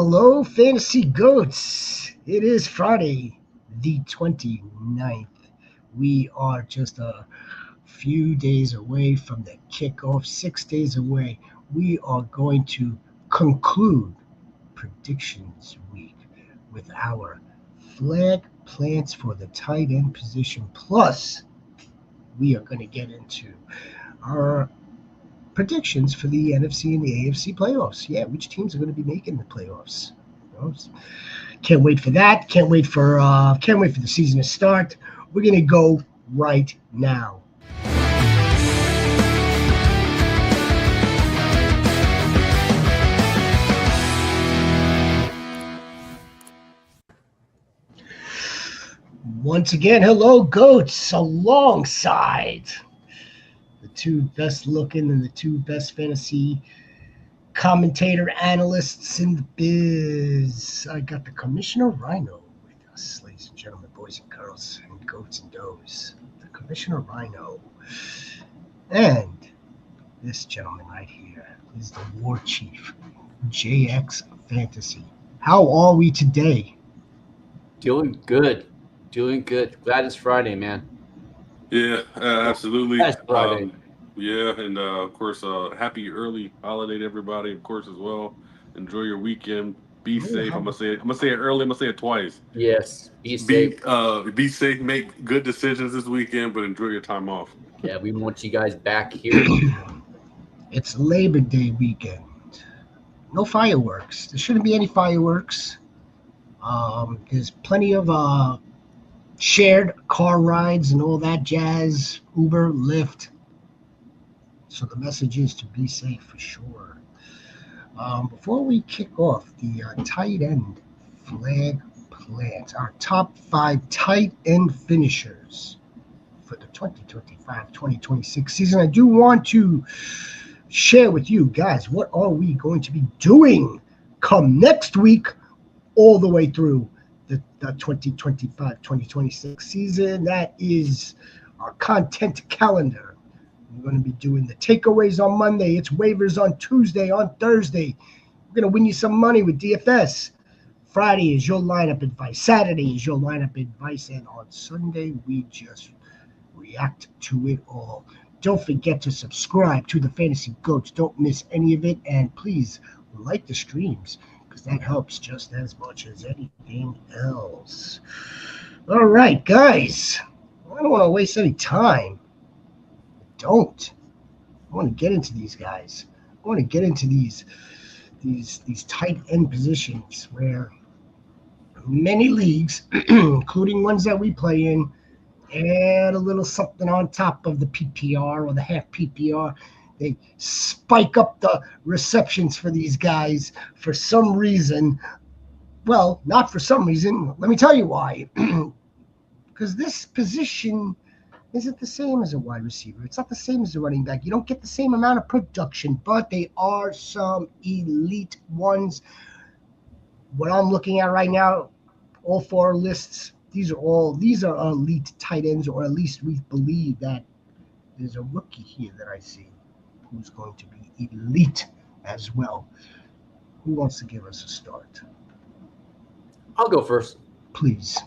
Hello, Fantasy Goats. It is Friday, the 29th. We are just a few days away from the kickoff, 6 days away. We are going to conclude Predictions Week with our flag plants for the tight end position. Plus, we are going to get into our predictions for the NFC and the AFC playoffs. Yeah, which teams are going to be making the playoffs? Can't wait for that. Can't wait for the season to start. We're going to go right now. Once again, hello, Goats, alongside the two best looking and the two best fantasy commentator analysts in the biz. I got the Commissioner Rhino with us, ladies and gentlemen, boys and girls, and goats and does. The Commissioner Rhino. And this gentleman right here is the War Chief, JX Fantasy. How are we today? Doing good. Glad it's Friday, man. Yeah, absolutely. That's Friday. And of course, happy early holiday to everybody, of course, as well. Enjoy your weekend. Be safe. I'm gonna say it early. I'm gonna say it twice. Yes, be safe. Be safe. Make good decisions this weekend, but enjoy your time off. Yeah, we want you guys back here. It's Labor Day weekend. No fireworks. There shouldn't be any fireworks. There's plenty of shared car rides and all that jazz, Uber, Lyft. So the message is to be safe for sure. Before we kick off, the tight end flag plant, our top 5 tight end finishers for the 2025-2026 season, I do want to share with you guys what are we going to be doing come next week all the way through the 2025-2026 season. That is our content calendar. We're going to be doing the takeaways on Monday. It's waivers on Tuesday. On Thursday, we're going to win you some money with DFS. Friday is your lineup advice. Saturday is your lineup advice. And on Sunday, we just react to it all. Don't forget to subscribe to the Fantasy Goats. Don't miss any of it. And please like the streams, because that helps just as much as anything else. All right, guys. I don't want to waste any time. I want to get into these guys. I want to get into these tight end positions where many leagues, including ones that we play in, add a little something on top of the PPR or the half PPR. They spike up the receptions for these guys for some reason. Well, not for some reason. Let me tell you why. Because this position isn't the same as a wide receiver. It's not the same as a running back. You don't get the same amount of production, but they are some elite ones. What I'm looking at right now, all 4 lists, these are elite tight ends, or at least we believe that there's a rookie here that I see who's going to be elite as well. Who wants to give us a start? I'll go first. Please.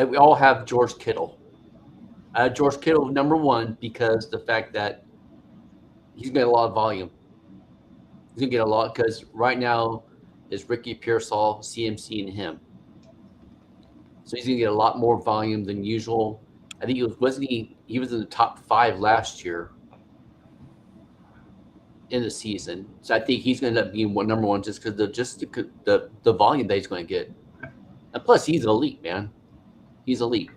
We all have George Kittle. George Kittle, number 1, because the fact that he's going to get a lot of volume. He's going to get a lot, because right now is Ricky Pearsall, CMC, and him. So he's going to get a lot more volume than usual. I think he was in the top 5 last year in the season. So I think he's going to end up being number 1 just because the volume that he's going to get. And plus, he's elite, man. He's elite.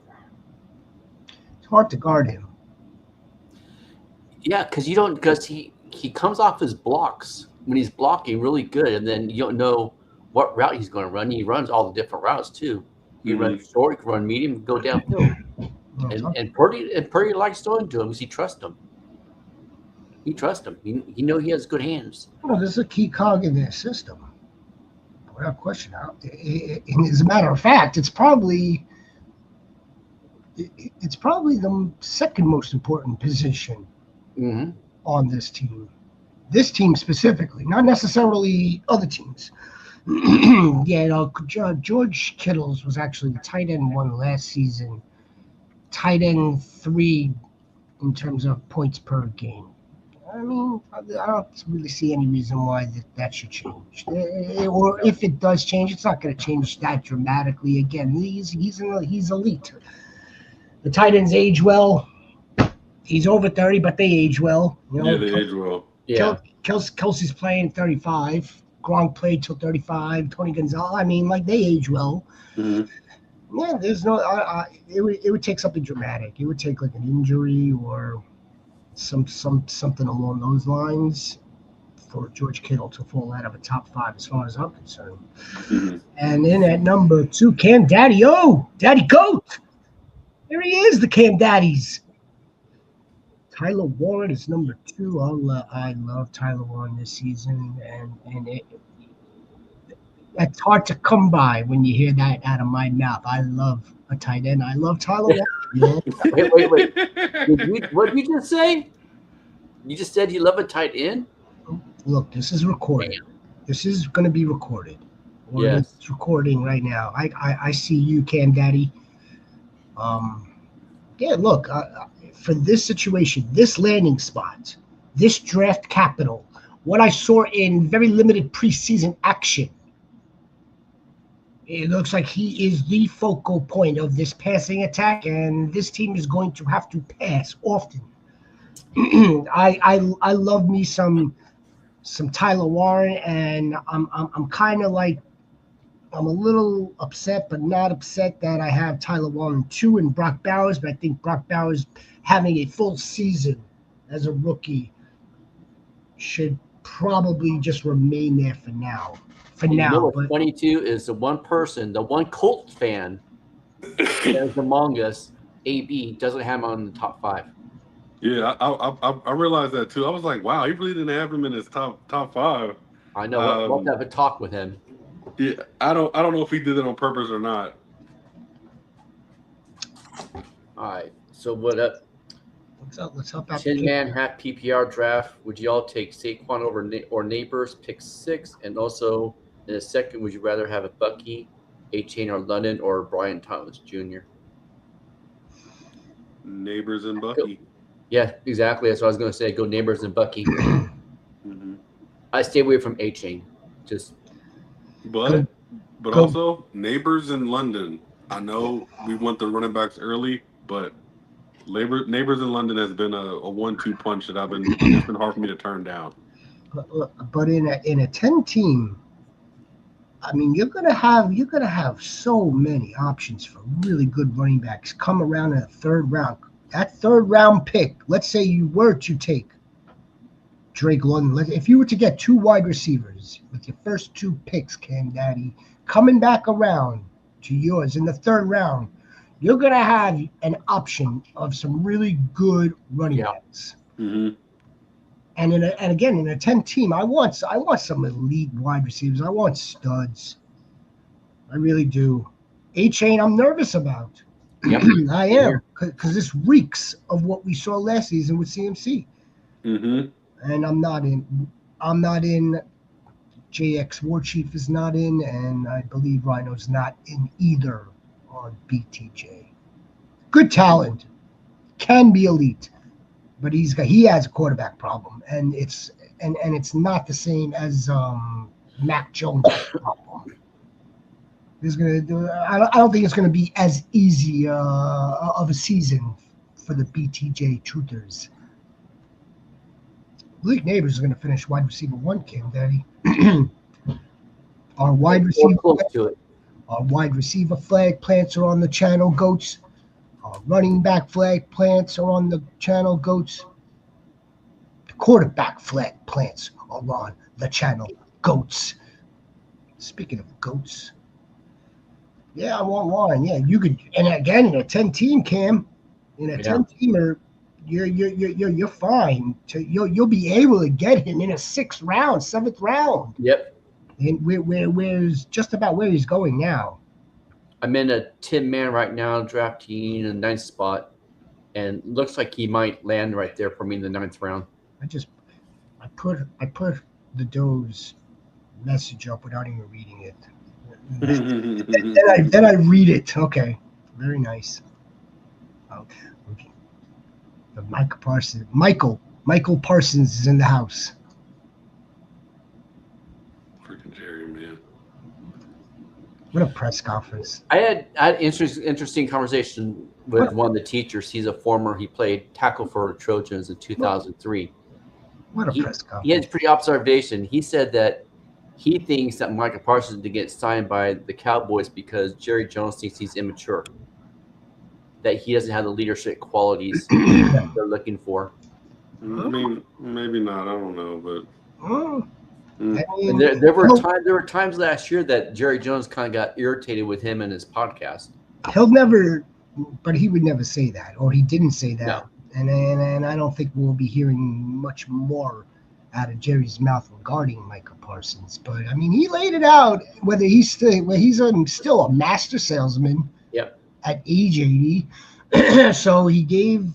It's hard to guard him. Yeah, because he comes off his blocks when he's blocking really good, and then you don't know what route he's going to run. He runs all the different routes too. He can run short, he can run medium, go downhill. And Purdy likes throwing to him because he trusts him. He trusts him. He knows he has good hands. Well, this is a key cog in their system, without question. As a matter of fact, it's probably the second most important position on this team. This team specifically, not necessarily other teams. George Kittle's was actually the tight end one last season. Tight end 3 in terms of points per game. I mean, I don't really see any reason why that should change. Or if it does change, it's not going to change that dramatically. Again, he's elite. The tight ends age well. He's over 30, but they age well. Yeah, they age well. Yeah. Kelsey's playing 35. Gronk played till 35. Tony Gonzalez. I mean, like, they age well. Mm-hmm. Yeah, there's no. It would take something dramatic. It would take like an injury or something along those lines for George Kittle to fall out of a top 5, as far as I'm concerned. Mm-hmm. And then at number 2, Cam Daddy. Oh, Daddy Goat. There he is, the Cam Daddies. Tyler Warren is number 2. I love Tyler Warren this season, and it's hard to come by when you hear that out of my mouth. I love a tight end. I love Tyler Warren. Wait. What did you just say? You just said you love a tight end? Look, this is recorded. This is going to be recorded. Yes. It's recording right now. I see you, Cam Daddy. Look, for this situation, this landing spot, this draft capital, what I saw in very limited preseason action, it looks like he is the focal point of this passing attack, and this team is going to have to pass often. I love me some Tyler Warren, and I'm kind of like, I'm a little upset, but not upset that I have Tyler Warren 2 and Brock Bowers, but I think Brock Bowers having a full season as a rookie should probably just remain there for now. You know what's funny too is the one Colts fan that's among us, AB, doesn't have him on the top 5. Yeah, I realized that too. I was like, wow, he really didn't have him in his top 5. I know. We'll have a talk with him. Yeah, I don't know if he did it on purpose or not. All right. So what up? Let's help out. 10-man half PPR draft. Would you all take Saquon or Neighbors, pick 6? And also in a second, would you rather have a Bucky, A-Chain, or London, or Brian Thomas Jr.? Neighbors and Bucky. Yeah, exactly. That's what I was going to say. Go Neighbors and Bucky. Mm-hmm. I stay away from A-Chain. But also Neighbors in London. I know we want the running backs early, but Neighbors in London has been a 1-2 punch that it's been hard for me to turn down. But in a 10 team, I mean, you're gonna have so many options for really good running backs come around in the 3rd round. That 3rd round pick, let's say you were to take Drake London. If you were to get 2 wide receivers with your first 2 picks, Cam Daddy, coming back around to yours in the 3rd round, you're going to have an option of some really good running backs. Mm-hmm. And again, in a 10 team, I want some elite wide receivers. I want studs. I really do. A-Chain, I'm nervous about. Yep. I am, because this reeks of what we saw last season with CMC. Mm-hmm. And I'm not in. JX War Chief is not in, and I believe Rhino's not in either on BTJ. Good talent, can be elite, but he has a quarterback problem, and it's not the same as Mac Jones' problem. I don't think it's gonna be as easy of a season for the BTJ truthers. Malik Neighbors is going to finish wide receiver 1, Cam Daddy. Our wide receiver flag plants are on the channel, Goats. Our running back flag plants are on the channel, Goats. The quarterback flag plants are on the channel, Goats. Speaking of Goats, yeah, I want Warren. Yeah, you could, and again in a 10 team, Cam, in a 10 teamer. You're fine. You'll be able to get him in a 6th round, 7th round. Yep. And where's just about where he's going now. I'm in a 10-man right now, drafting a 9th spot, and looks like he might land right there for me in the 9th round. I put the Doe's message up without even reading it. Then I read it. Okay, very nice. Okay. The Michael Parsons is in the house. Freaking Jerry, man. What a press conference. I had interesting conversation with one of the teachers. He played tackle for Trojans in 2003. What a press conference. He had a pretty observation. He said that he thinks that Michael Parsons to get signed by the Cowboys because Jerry Jones thinks he's immature, that he doesn't have the leadership qualities that they're looking for. I mean, maybe not. I don't know, but And there were times last year that Jerry Jones kind of got irritated with him and his podcast. But he would never say that, or he didn't say that. No. And I don't think we'll be hearing much more out of Jerry's mouth regarding Michael Parsons. But I mean, he laid it out. Whether he's still a master salesman. Yep. At age 80, so he gave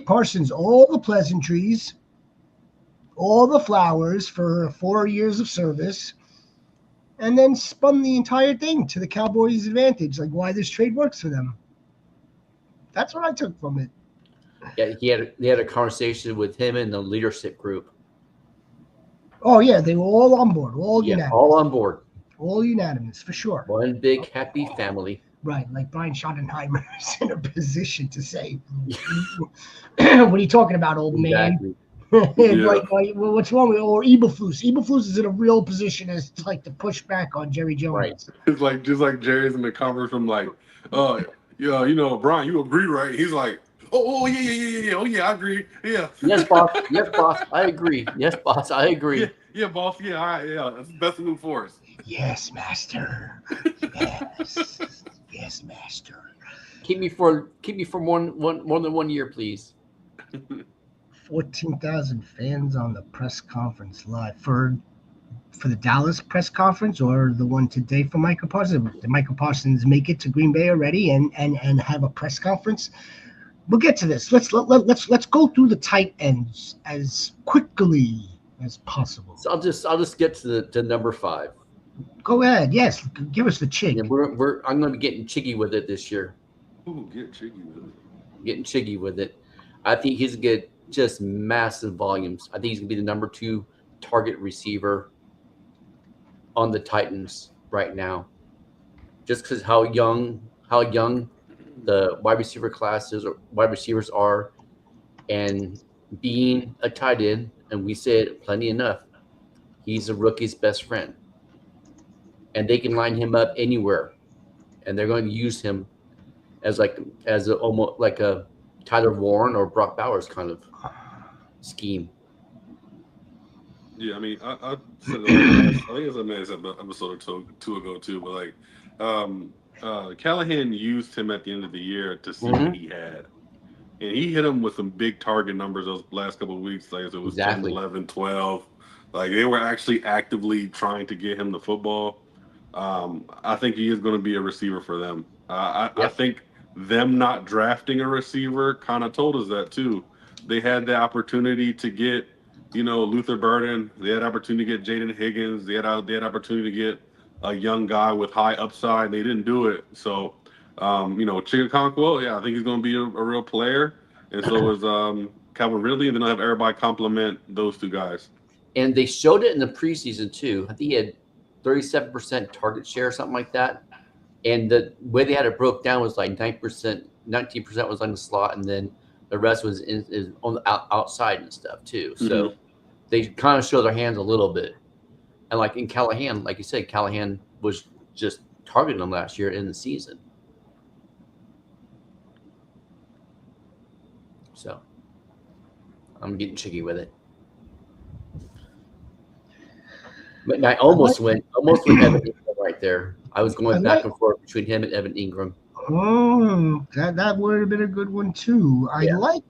Parsons all the pleasantries, all the flowers for 4 years of service, and then spun the entire thing to the Cowboys' advantage, like why this trade works for them. That's what I took from it. Yeah, they had a conversation with him and the leadership group. Oh yeah, they were all on board, unanimous. All on board, all unanimous for sure. One big happy family. Right, like Brian Schottenheimer is in a position to say, "What are you talking about, old man?" Like, what's wrong with or Eberflus? Eberflus is in a real position as to push back on Jerry Jones. Right. It's just like Jerry's in the conference from yeah, Brian, you agree, right? He's like, oh yeah, I agree, yeah. Yes, boss, I agree. Yes, boss, I agree. Yeah, boss, yeah, all right, yeah, that's the best move for us. Yes, master. Yes, master. Keep me for more than 1 year, please. 14,000 fans on the press conference live for the Dallas press conference or the one today for Michael Parsons. Did Michael Parsons make it to Green Bay already and have a press conference? We'll get to this. Let's go through the tight ends as quickly as possible. So I'll just get to number 5. Go ahead. Yes, give us the chick. Yeah, I'm going to be getting cheeky with it this year. Ooh, get cheeky with it. Getting cheeky with it. I think he's going to get just massive volumes. I think he's going to be the number 2 target receiver on the Titans right now. Just because how young the wide receivers are, and being a tight end, and we said plenty enough, he's a rookie's best friend. And they can line him up anywhere, and they're going to use him as almost like a Tyler Warren or Brock Bowers kind of scheme. Yeah, I mean, I said it I think it's a nice episode or two ago too, but Callahan used him at the end of the year to see what he had. And he hit him with some big target numbers those last couple of weeks. Like it was 10, 11, 12. Like they were actually actively trying to get him the football. I think he is going to be a receiver for them. I think them not drafting a receiver kind of told us that too. They had the opportunity to get, Luther Burden. They had opportunity to get Jaden Higgins. They had opportunity to get a young guy with high upside. They didn't do it. So, Chigga Conquo, I think he's going to be a real player. And so is Calvin Ridley. And then I'll have everybody compliment those two guys. And they showed it in the preseason too. I think he had 37% target share or something like that. And the way they had it broke down was like 19% was on the slot, and then the rest was on the outside and stuff too. So they kind of show their hands a little bit. And like in Callahan, like you said, Callahan was just targeting them last year in the season. So I'm getting cheeky with it. But I almost went Evan Ingram right there. I was going back and forth between him and Evan Ingram. Oh, that would have been a good one too. I like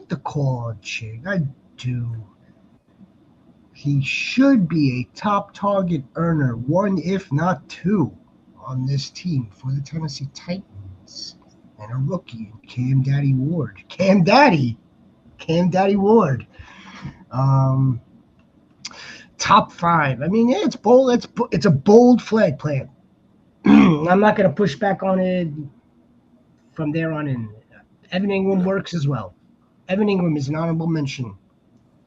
the call on Chig. I do. He should be a top target earner, 1 if not 2, on this team for the Tennessee Titans. And a rookie, Cam Daddy Ward. Cam Daddy Ward. Top 5. I mean, yeah, it's bold. It's a bold flag plant. I'm not going to push back on it from there on in. Evan Ingram works as well. Evan Ingram is an honorable mention.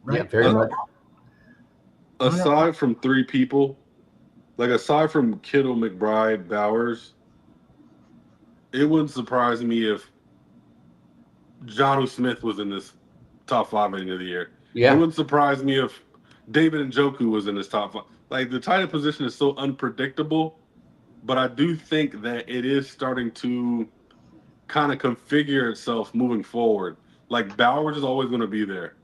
Right? Yeah, very much. Aside from 3 people, like aside from Kittle, McBride, Bowers, it wouldn't surprise me if Jonnu Smith was in this top 5 end of the year. Yeah. It wouldn't surprise me if David Njoku was in this top 5. Like, the tight end position is so unpredictable, but I do think that it is starting to kind of configure itself moving forward. Like, Bowers is always going to be there.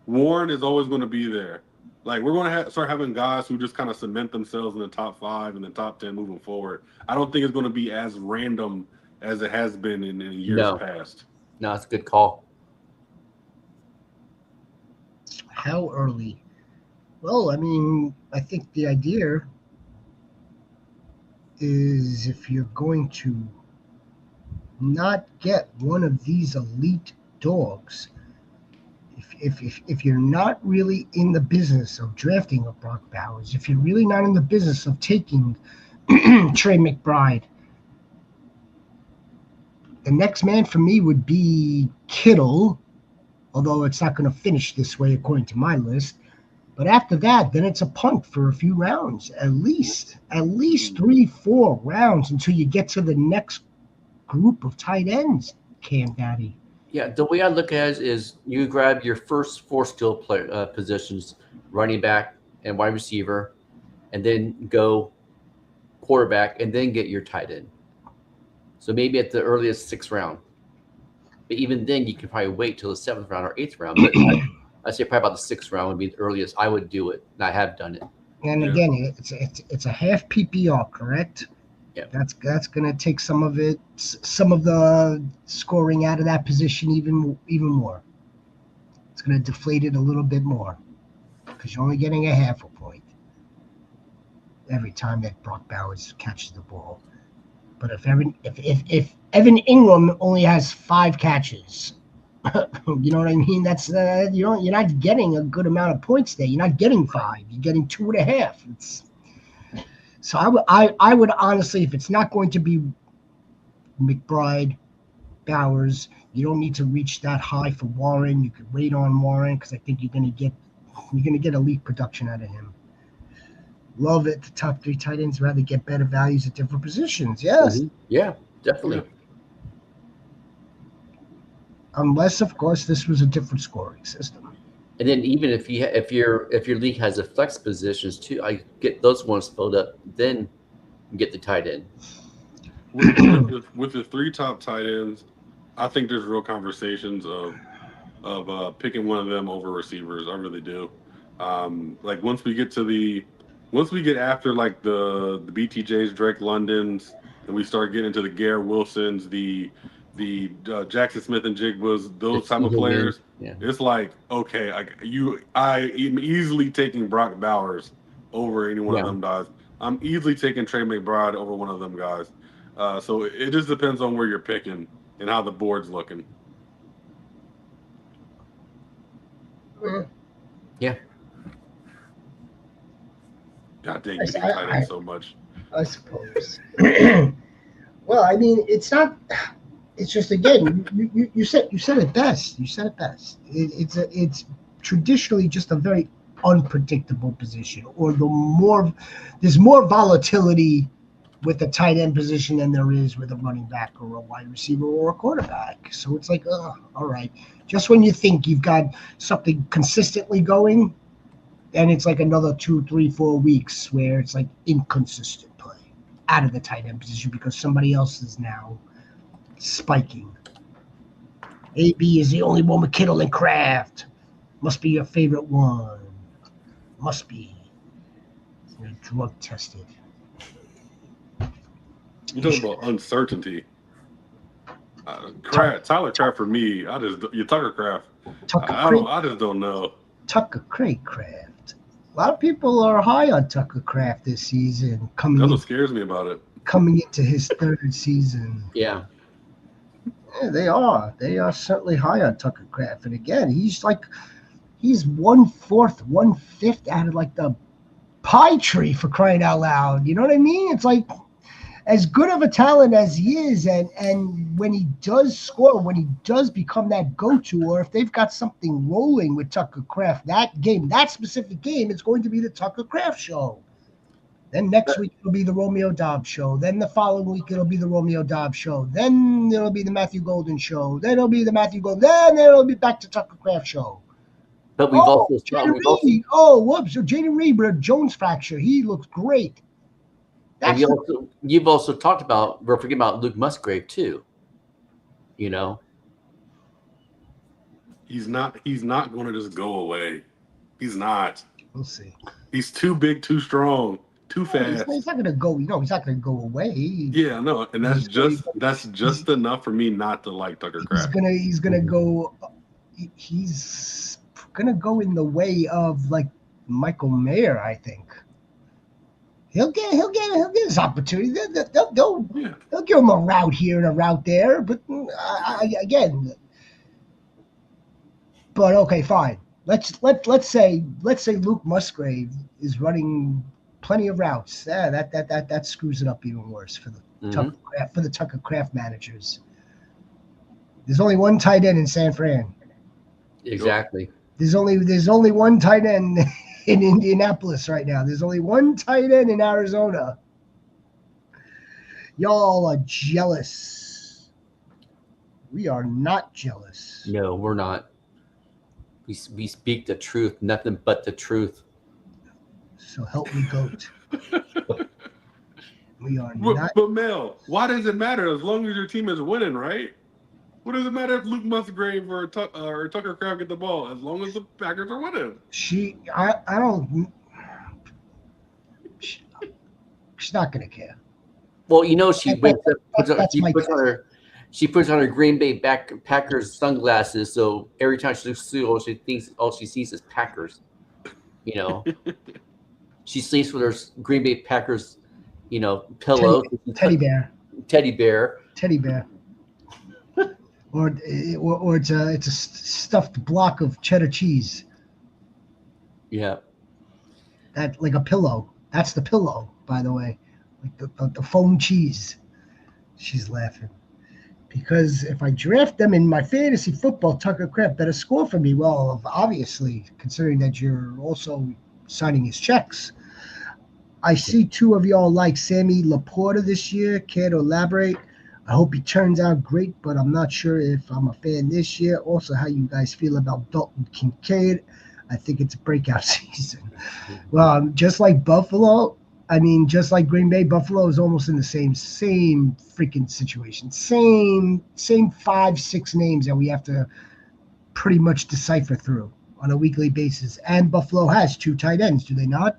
Warren is always going to be there. Like, we're going to start having guys who just kind of cement themselves in the top 5 and the top 10 moving forward. I don't think it's going to be as random as it has been in years past. No, it's a good call. How early? Well, I mean, I think the idea is if you're going to not get one of these elite dogs, if you're not really in the business of drafting a Brock Bowers, if you're really not in the business of taking Trey McBride, the next man for me would be Kittle, although it's not going to finish this way according to my list. But after that, then it's a punt for a few rounds, at least 3-4 rounds until you get to the next group of tight ends, Cam Daddy. Yeah, the way I look at it is you grab your first 4 skill positions, running back and wide receiver, and then go quarterback, and then get your tight end. So maybe at the earliest 6th round. But even then, you could probably wait till the 7th round or 8th round. But I'd say probably about the 6th round would be the earliest I would do it, and I have done it. And again, it's a half PPR, correct? Yeah. That's going to take some of the scoring out of that position even more. It's going to deflate it a little bit more because you're only getting a half a point every time that Brock Bowers catches the ball. But if Evan Ingram only has 5 catches, you know what I mean? That's you're not getting a good amount of points there. You're not getting 5. You're getting 2.5. So I would honestly, if it's not going to be McBride, Bowers, you don't need to reach that high for Warren. You could wait on Warren because I think you're gonna get elite production out of him. Love it. The top 3 tight ends rather get better values at different positions. Yes. Mm-hmm. Yeah, definitely. Yeah. Unless, of course, this was a different scoring system. And then even if your league has a flex positions too, I get those ones filled up. Then get the tight end. With the 3 top tight ends, I think there's real conversations of picking one of them over receivers. I really do. Like once we get after like the BTJs, Drake Londons, and we start getting into the Garrett Wilsons, the Jackson Smith and Jigbas, those type of players. Yeah. It's like, okay, I am easily taking Brock Bowers over any one of them guys. I'm easily taking Trey McBride over one of them guys. So it just depends on where you're picking and how the board's looking. Yeah. God dang, you hate tight end so much. I suppose. Well, I mean, it's not. It's just, again, you said it best. You said it best. It's traditionally just a very unpredictable position, or there's more volatility with the tight end position than there is with a running back or a wide receiver or a quarterback. So it's like, all right. Just when you think you've got something consistently going, and it's like another 2, 3, 4 weeks where it's like inconsistent play out of the tight end position because somebody else is now spiking. AB is the only one with Kittle and Kraft. Must be your favorite one. Must be. You're drug tested. You talking about uncertainty. Tyler Kraft for me, Tucker Kraft. I just don't know. Tucker Kraft. A lot of people are high on Tucker Kraft this season. That's what scares me about it. Coming into his 3rd season. Yeah. Yeah, they are. They are certainly high on Tucker Kraft. And again, he's like He's 1/4, 1/5 out of like the pie tree, for crying out loud. You know what I mean? It's like, as good of a talent as he is, and when he does score, when he does become that go-to, or if they've got something rolling with Tucker Kraft, that specific game, it's going to be the Tucker Kraft show. Then next week it'll be the Romeo Dobbs show. Then the following week it'll be the Romeo Dobbs show. Then it'll be the Matthew Golden show. Then it'll be the Matthew Golden. Then it'll be back to Tucker Kraft show. But we've also Jaden Reed. Oh, whoops! So Jaden Reed with a Jones fracture. He looks great. And you've also talked about, we're forgetting about Luke Musgrave too. You know, he's not going to just go away. He's not. We'll see. He's too big, too strong, too fast. He's not going to go. No, he's not going to go away. Yeah, no, and that's just enough for me not to like Tucker Kraft. He's gonna go. He's gonna go in the way of like Michael Mayer, I think. He'll get his opportunity. They'll give him a route here and a route there, but again. But okay, fine. Let's say Luke Musgrave is running plenty of routes. Yeah, that screws it up even worse for the Tucker Kraft managers. There's only one tight end in San Fran. Exactly. There's only one tight end in Indianapolis right now. There's only one tight end in Arizona. Y'all are jealous. We are not jealous. No, we're not. We speak the truth, nothing but the truth. So help me, GOAT. We are not. But Mel, why does it matter as long as your team is winning, right? What does it matter if Luke Musgrave or Tucker Kraft get the ball as long as the Packers are winning? She's not gonna care. Well, you know, she puts on her Green Bay Packers sunglasses, so every time she looks through, all she sees is Packers. You know, she sleeps with her Green Bay Packers, pillow. Teddy bear. Or it's a stuffed block of cheddar cheese. Yeah. That like a pillow. That's the pillow, by the way, like the foam cheese. She's laughing because if I draft them in my fantasy football, Tucker Kraft better score for me. Well, obviously, considering that you're also signing his checks. I see two of y'all like Sammy Laporta this year. Care to elaborate? I hope he turns out great, but I'm not sure if I'm a fan this year. Also, how you guys feel about Dalton Kincaid? I think it's a breakout season. Well, just like Buffalo, just like Green Bay, Buffalo is almost in the same freaking situation. Same 5-6 names that we have to pretty much decipher through on a weekly basis. And Buffalo has 2 tight ends, do they not?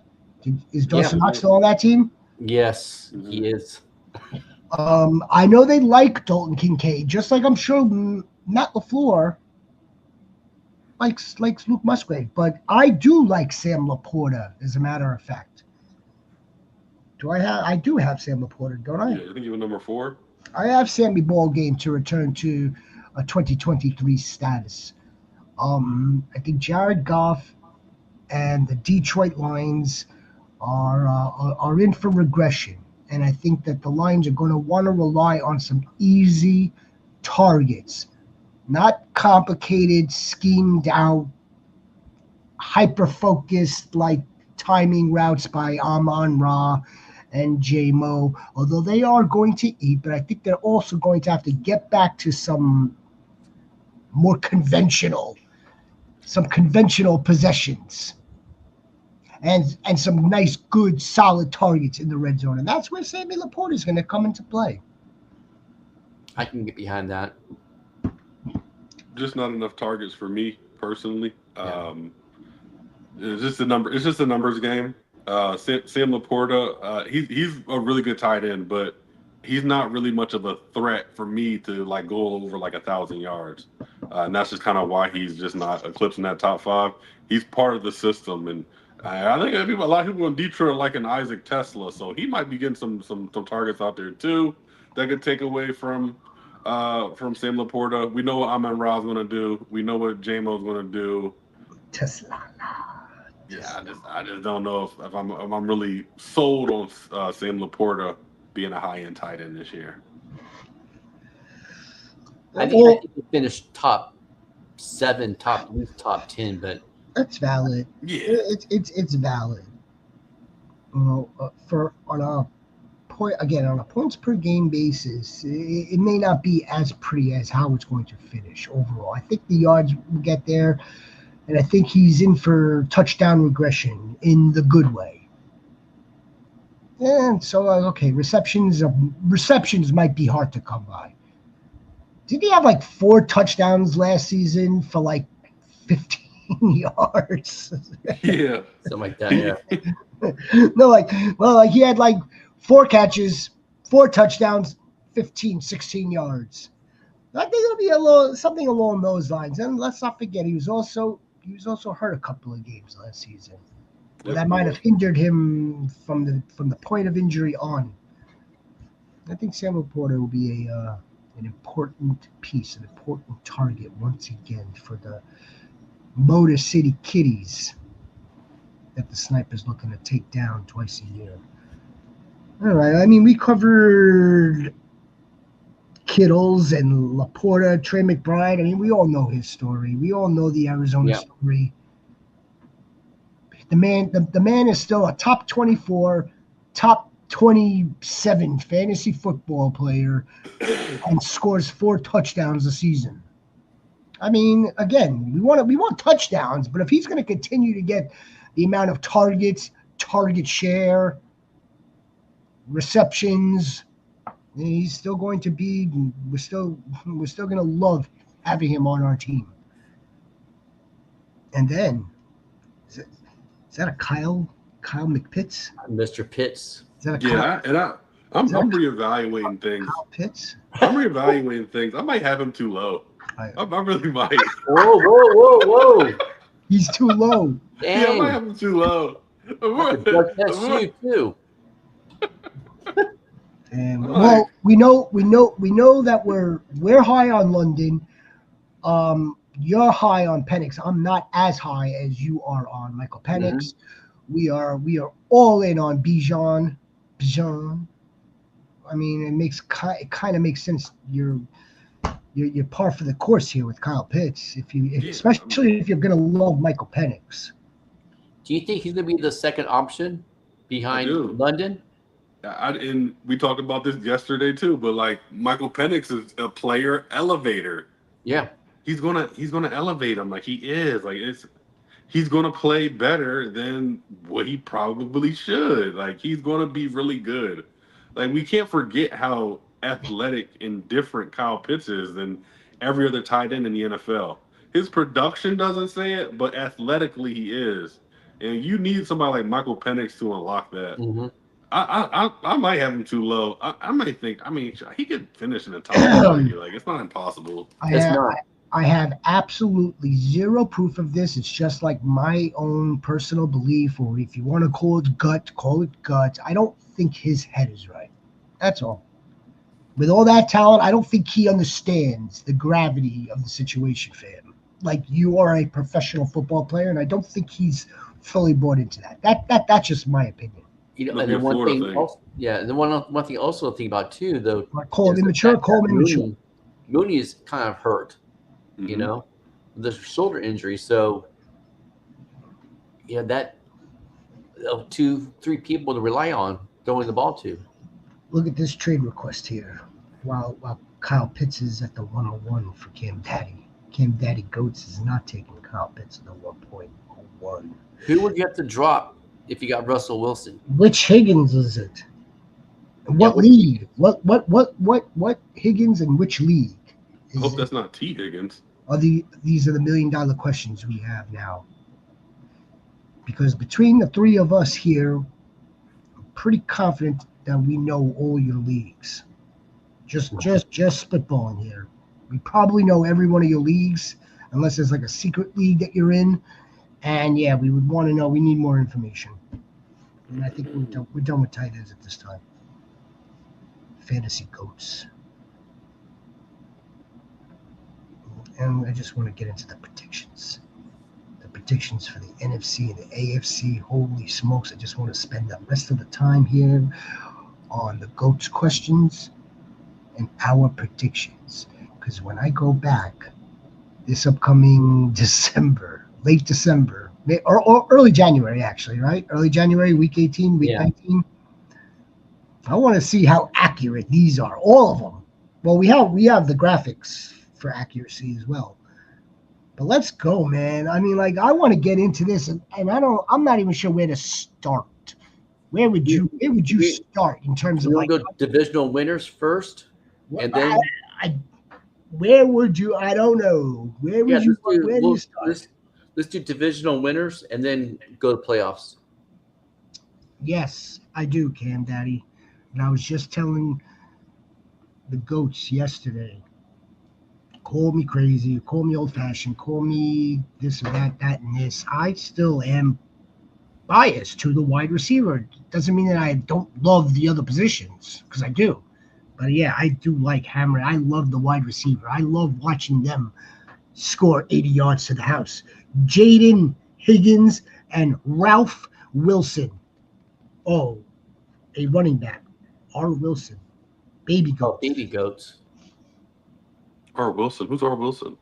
Is Dawson Knox still on that team? Yes, he is. I know they like Dalton Kincaid, just like I'm sure Matt LaFleur likes Luke Musgrave. But I do like Sam Laporta, as a matter of fact. I do have Sam Laporta, don't I? Yeah, I think you were number 4. I have Sammy Ballgame to return to a 2023 status. I think Jared Goff and the Detroit Lions are in for regression. And I think that the Lions are going to want to rely on some easy targets, not complicated, schemed out, hyper-focused, like timing routes by Amon-Ra and J-Mo, although they are going to eat, but I think they're also going to have to get back to some more conventional possessions. And some nice, good, solid targets in the red zone. And that's where Sammy Laporta is going to come into play. I can get behind that. Just not enough targets for me, personally. Yeah. It's just a numbers game. Sam Laporta, he's a really good tight end, but he's not really much of a threat for me to go over 1,000 yards. And that's just kind of why he's just not eclipsing that top 5. He's part of the system, and I think a lot of people in Detroit like an Isaac Tesla, so he might be getting some targets out there too that could take away from Sam Laporta. We know what Amon-Ra is going to do. We know what J-Mo is going to do. Tesla. Yeah, I just don't know if I'm really sold on Sam Laporta being a high-end tight end this year. I think he finished top 7, at least top 10, but that's valid. Yeah, it's valid. For on a points per game basis, it may not be as pretty as how it's going to finish overall. I think the yards will get there, and I think he's in for touchdown regression in the good way. And so, okay, receptions might be hard to come by. Did he have like 4 touchdowns last season for like 15 yards? yeah, something like that. Yeah. No, he had like 4 catches, 4 touchdowns, 15, 16 yards. I think it'll be something along those lines. And let's not forget, he was also hurt a couple of games last season. Well, that might have hindered him from the point of injury on. I think Sam Laporta will be an important piece, an important target once again for the Motor City Kitties that the Sniper's looking to take down twice a year. All right, I mean, we covered Kittles and Laporta, Trey McBride. I mean, we all know his story. We all know the Arizona story. The man is still a top 24, top 27 fantasy football player and scores 4 touchdowns a season. I mean, again, we want touchdowns, but if he's going to continue to get the amount of targets, target share, receptions, he's still going to be. We're still going to love having him on our team. And then, is that a Kyle McPitts? Mr. Pitts. Is that a I'm reevaluating things. Kyle Pitts? I'm reevaluating things. I might have him too low. I really might. Whoa. He's too low. Dang. Yeah, I might have him too low. That's you too. And well, we know that we're high on London. You're high on Penix. I'm not as high as you are on Michael Penix. Mm-hmm. We are all in on Bijan. I mean, it kind of makes sense. You're par for the course here with Kyle Pitts, especially if you're gonna love Michael Penix. Do you think he's gonna be the second option behind London? And we talked about this yesterday too, but like Michael Penix is a player elevator. Yeah, he's gonna elevate him like he is. Like he's gonna play better than what he probably should. Like he's gonna be really good. Like we can't forget how athletic and different Kyle Pitts is than every other tight end in the NFL. His production doesn't say it, but athletically he is. And you need somebody like Michael Penix to unlock that. Mm-hmm. I might have him too low. I might think. I mean, he could finish in the top 30. Like it's not impossible. I have absolutely zero proof of this. It's just like my own personal belief, or if you want to call it gut, call it gut. I don't think his head is right. That's all. With all that talent, I don't think he understands the gravity of the situation for him. Like you are a professional football player, and I don't think he's fully bought into that. That's just my opinion. You know, and then one thing, one thing also to think about too, though. Call him immature. Mooney is kind of hurt, you know, with the shoulder injury. So, that 2-3 people to rely on throwing the ball to. Look at this trade request here. While Kyle Pitts is at the 101 for Cam Daddy. Cam Daddy Goats is not taking Kyle Pitts at the 1.01. Who would you have to drop if you got Russell Wilson? Which Higgins is it? What league? What Higgins and which league? I hope that's not T Higgins. These are the $1 million questions we have now. Because between the 3 of us here, I'm pretty confident that we know all your leagues. Just spitballing here. We probably know every one of your leagues, unless there's like a secret league that you're in. And yeah, we would want to know. We need more information. And I think we're done with tight ends at this time. Fantasy Goats. And I just want to get into the predictions. predictions for the NFC and the AFC. Holy smokes, I just want to spend the rest of the time here on the GOATS questions and our predictions. Because when I go back this upcoming December, late December, or early January, actually, right? Early January, week 18, week 19. I want to see how accurate these are, all of them. Well, we have the graphics for accuracy as well. But let's go, man. I mean, like, I want to get into this, and I'm not even sure where to start. Where would you start in terms of, like, go divisional winners first, and then where would you? I don't know. Where would you? Where do you start? Let's do divisional winners and then go to playoffs. Yes, I do, Cam Daddy. And I was just telling the GOATs yesterday. Call me crazy, call me old-fashioned, call me this or that, and this. I still am biased to the wide receiver. Doesn't mean that I don't love the other positions, because I do. But yeah, I do like hammering. I love the wide receiver. I love watching them score 80 yards to the house. Jaden Higgins and Ralph Wilson. Oh, a running back. R. Wilson. Baby goats. Baby goats. R. Wilson. Who's R. Wilson?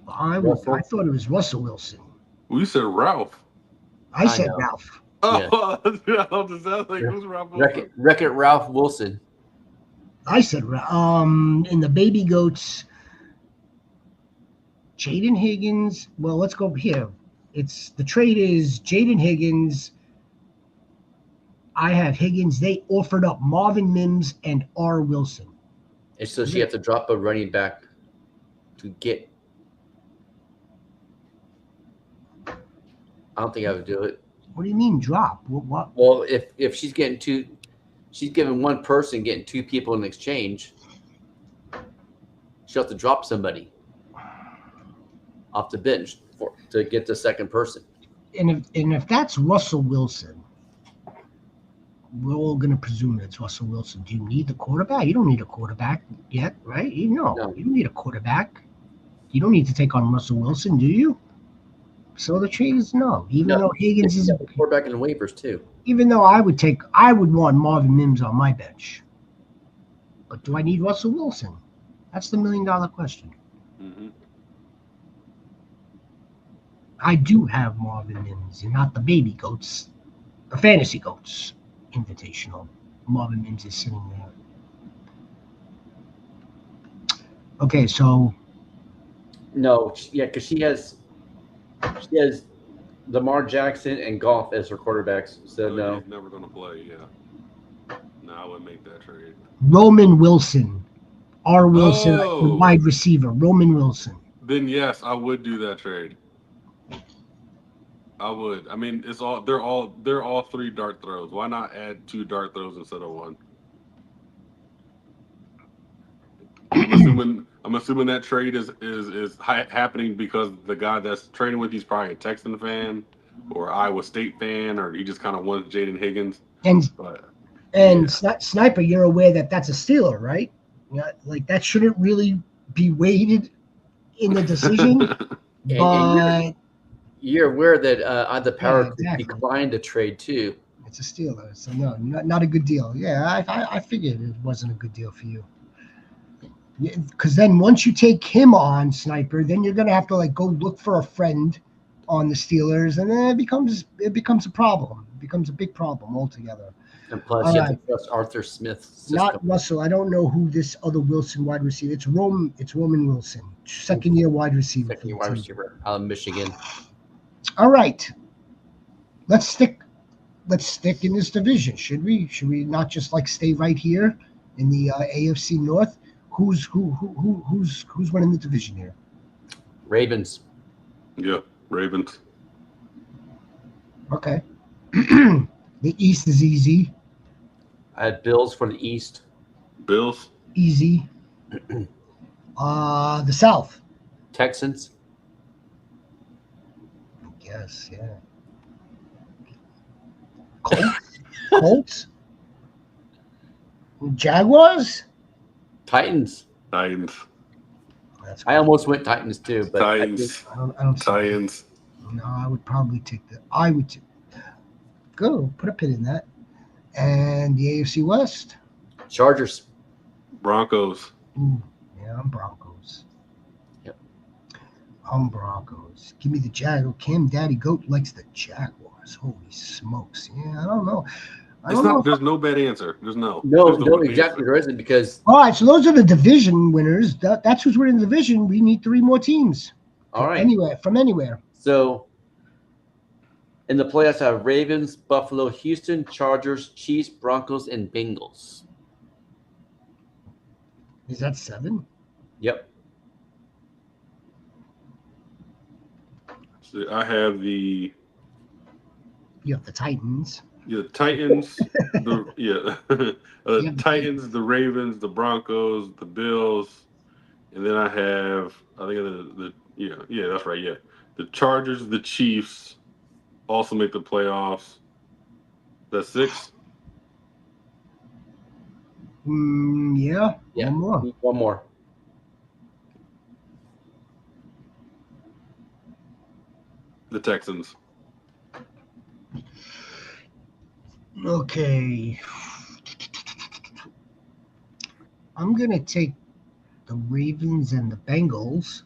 I thought it was Russell Wilson. Well, you said Ralph. I said Ralph. Oh, yeah. Who's Ralph Wilson? Wreck-It Ralph Wilson. I said in the baby goats, Jaden Higgins. Well, let's go here. The trade is Jaden Higgins. I have Higgins. They offered up Marvin Mims and R. Wilson. And so she had to drop a running back to get. I don't think I would do it. What do you mean drop? What? Well, if she's getting she's giving one person getting two people in exchange. She'll have to drop somebody off the bench to get the second person. And if that's Russell Wilson, we're all going to presume it's Russell Wilson. Do you need the quarterback? You don't need a quarterback yet, right? No. You don't need a quarterback. You don't need to take on Russell Wilson, do you? So the trade is no. Even though Higgins is a quarterback in the waivers too. Even though I would want Marvin Mims on my bench. But do I need Russell Wilson? That's the $1 million question. Mm-hmm. I do have Marvin Mims and not the baby goats, the fantasy goats. Invitational. Marvin Mims is sitting there. Okay, so no, yeah, because she has Lamar Jackson and Goff as her quarterbacks. So no, he's never gonna play. Yeah, no, I wouldn't make that trade. Roman Wilson, R. Wilson, the wide receiver. Roman Wilson. Then yes, I would do that trade. I would. I mean, they're all three dart throws. Why not add 2 dart throws instead of 1? I'm assuming that trade is happening because the guy that's trading with he's probably a Texan fan or Iowa State fan, or he just kind of wants Jaden Higgins. Sniper, you're aware that that's a Steeler, right? Yeah, like that shouldn't really be weighted in the decision, but. You're aware that the power declined the trade too. It's a Steeler, so no, not a good deal. Yeah, I figured it wasn't a good deal for you. Because then once you take him on, Sniper, then you're gonna have to like go look for a friend on the Steelers, and then it becomes a problem. It becomes a big problem altogether. And plus, you have to trust Arthur Smith's system. Not Russell. I don't know who this other Wilson wide receiver. It's Roman Wilson, second-year wide receiver. Second-year wide receiver out of Michigan. All right, let's stick in this division. Should we not just like stay right here in the AFC North? Who's winning the division here? Ravens. Yeah, Ravens. Okay. The East is easy. I had Bills for the East. Bills. Easy. The South. Texans. Yes, yeah. Colts? Jaguars? Titans. That's I almost went Titans too, but Titans. I don't Titans. No, I would probably take the. I would go put a pin in that. And the AFC West. Chargers. Broncos. Ooh, yeah, I'm Broncos. Yep. I'm Broncos. Give me the Jaguars. Cam Daddy Goat likes the Jaguars. Holy smokes. Yeah, I don't know. There's no bad answer. There's no exactly. answer. There isn't because. All right, so those are the division winners. That's who's winning the division. We need 3 more teams. All right. From anywhere. So in the playoffs, I have Ravens, Buffalo, Houston, Chargers, Chiefs, Broncos, and Bengals. Is that 7? Yep. So I have You have the Titans. the Titans, Titans, the Ravens, the Broncos, the Bills, and then I have that's right, yeah. The Chargers, the Chiefs also make the playoffs. That's 6. Yeah. One more. The Texans. Okay. I'm going to take the Ravens and the Bengals.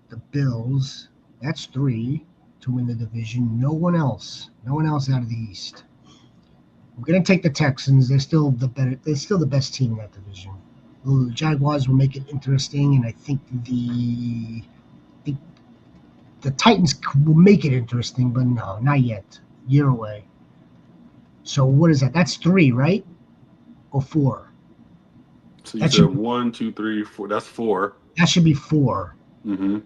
The Bills. That's 3 to win the division. No one else. No one else out of the East. I'm going to take the Texans. They're still the best team in that division. The Jaguars will make it interesting, and I think the Titans will make it interesting, but no, not yet. Year away. So what is that? That's 3, right? Or 4? So you said 1, 2, 3, 4. That's 4. That should be 4. Mm-hmm.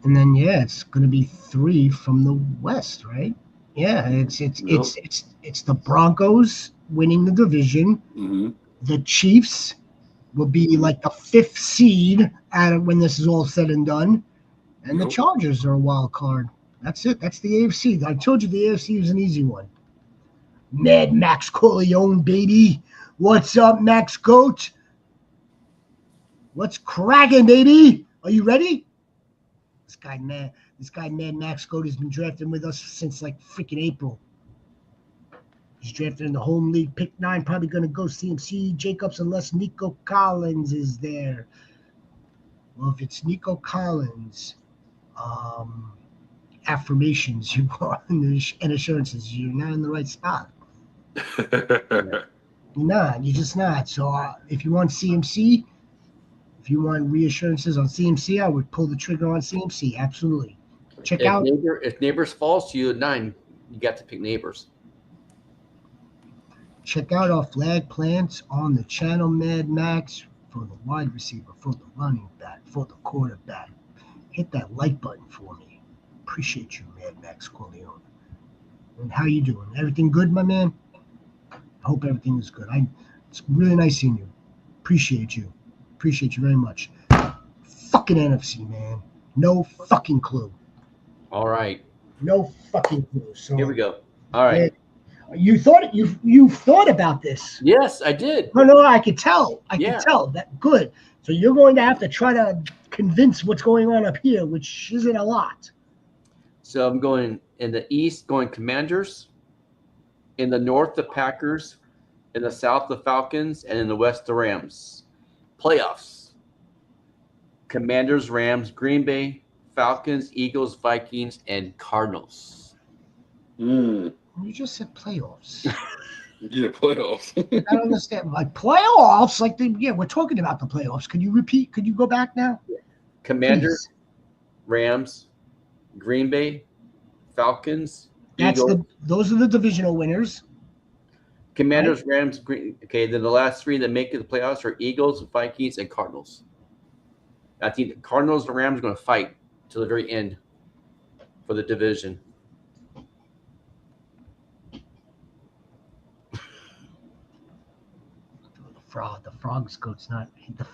And then it's going to be 3 from the West, right? Yeah, it's the Broncos winning the division. Mm-hmm. The Chiefs will be like the 5th seed when this is all said and done, and the Chargers are a wild card. That's it. That's the AFC. I told you the AFC was an easy one. Mad Max Corleone, baby. What's up, Max Goat? What's cracking, baby? Are you ready? This guy, Mad Max Goat, has been drafting with us since like freaking April. He's drafted in the home league, pick 9. Probably going to go CMC Jacobs unless Nico Collins is there. Well, if it's Nico Collins, affirmations you want and assurances, you're not in the right spot. You're not. You're just not. So if you want CMC, if you want reassurances on CMC, I would pull the trigger on CMC. Absolutely. If Neighbors falls to you at 9, you got to pick Neighbors. Check out our flag plants on the channel, Mad Max, for the wide receiver, for the running back, for the quarterback. Hit that like button for me. Appreciate you, Mad Max Corleone. And how you doing? Everything good, my man? I hope everything is good. It's really nice seeing you. Appreciate you. Appreciate you very much. Fucking NFC, man. No fucking clue. All right. No fucking clue. So here we go. All right. Man, you thought about this. Yes, I did. No, I could tell. I could tell that. Good. So you're going to have to try to convince what's going on up here, which isn't a lot. So I'm going in the East, going Commanders. In the North, the Packers. In the South, the Falcons. And in the West, the Rams. Playoffs. Commanders, Rams, Green Bay, Falcons, Eagles, Vikings, and Cardinals. You just said playoffs. Yeah, playoffs. I don't understand. Like playoffs? We're talking about the playoffs. Could you repeat? Could you go back now? Commanders, please. Rams, Green Bay, Falcons, Eagles. Those are the divisional winners. Commanders, right? Rams, Green. Okay, then the last 3 that make it the playoffs are Eagles, Vikings, and Cardinals. I think the Cardinals and Rams are going to fight to the very end for the division. The frog's goat's not the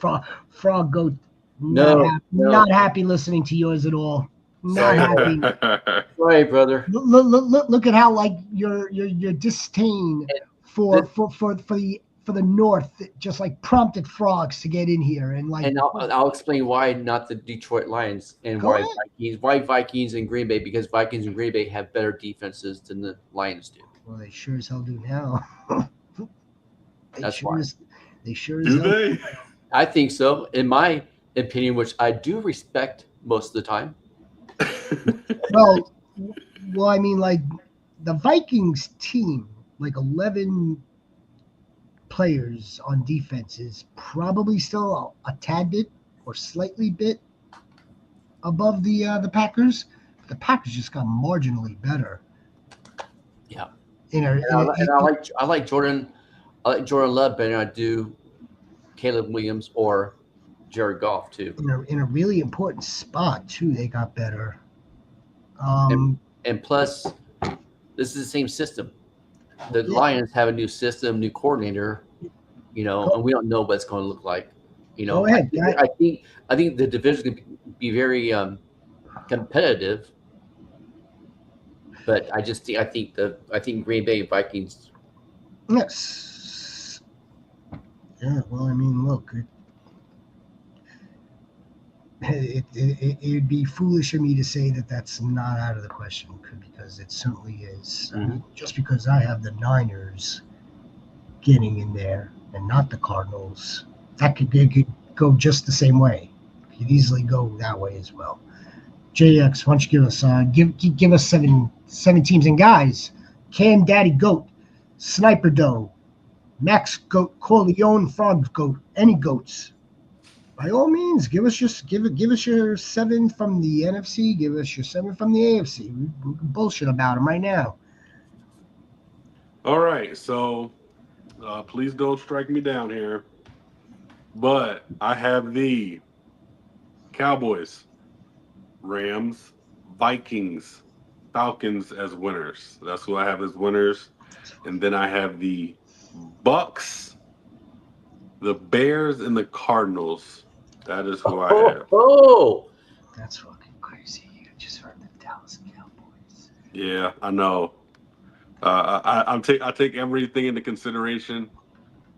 frog goat. Not happy listening to yours at all. Not happy. Sorry, brother. Look at how like your disdain for for the North that just like prompted frogs to get in here and like. And I'll explain why not the Detroit Lions and Go why ahead. Vikings. Why Vikings and Green Bay? Because Vikings and Green Bay have better defenses than the Lions do. Well, they sure as hell do now. That's why. They sure as Do hell. they? I think so, in my opinion, which I do respect most of the time. Well, I mean, like the Vikings team, like 11 players on defense is probably still a tad bit or slightly bit above the Packers. The Packers just got marginally better. Yeah, I like Jordan. I like Jordan Love better than I do Caleb Williams or Jared Goff too. In a really important spot too, they got better. And plus, this is the same system. The Lions have a new system, new coordinator, and we don't know what it's going to look like. Go ahead. I think the division could be very competitive, but I think Green Bay Vikings. Yes. Yeah. Well, I mean, look, it'd be foolish of me to say that that's not out of the question because it certainly is. Mm-hmm. I mean, just because I have the Niners getting in there and not the Cardinals, it could go just the same way. It could easily go that way as well. JX, why don't you give us seven teams, and guys, Cam Daddy Goat, Sniper Doe, Max Goat, Corleone Frog Goat, any goats. By all means, give us your 7 from the NFC. Give us your 7 from the AFC. We can bullshit about them right now. All right, so please don't strike me down here, but I have the Cowboys, Rams, Vikings, Falcons as winners. That's who I have as winners, and then I have the Bucks, the Bears, and the Cardinals. That is who I have. Oh, that's fucking crazy. You just heard the Dallas Cowboys. Yeah, I know. I take everything into consideration.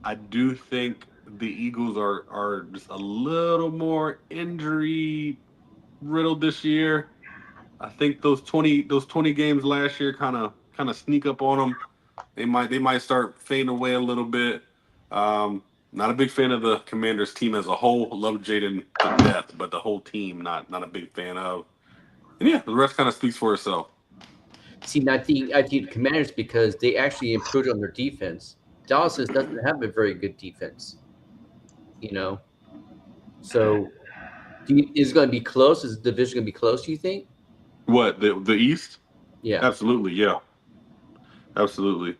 I do think the Eagles are just a little more injury riddled this year. I think those 20 games last year kind of sneak up on them. They might start fading away a little bit. Not a big fan of the Commanders team as a whole. Love Jaden to death, but the whole team not a big fan of. And yeah, the rest kind of speaks for itself. See, I think the Commanders because they actually improved on their defense. Dallas doesn't have a very good defense, So, is it going to be close? Is the division going to be close? Do you think? What the East? Yeah, absolutely. Yeah, absolutely.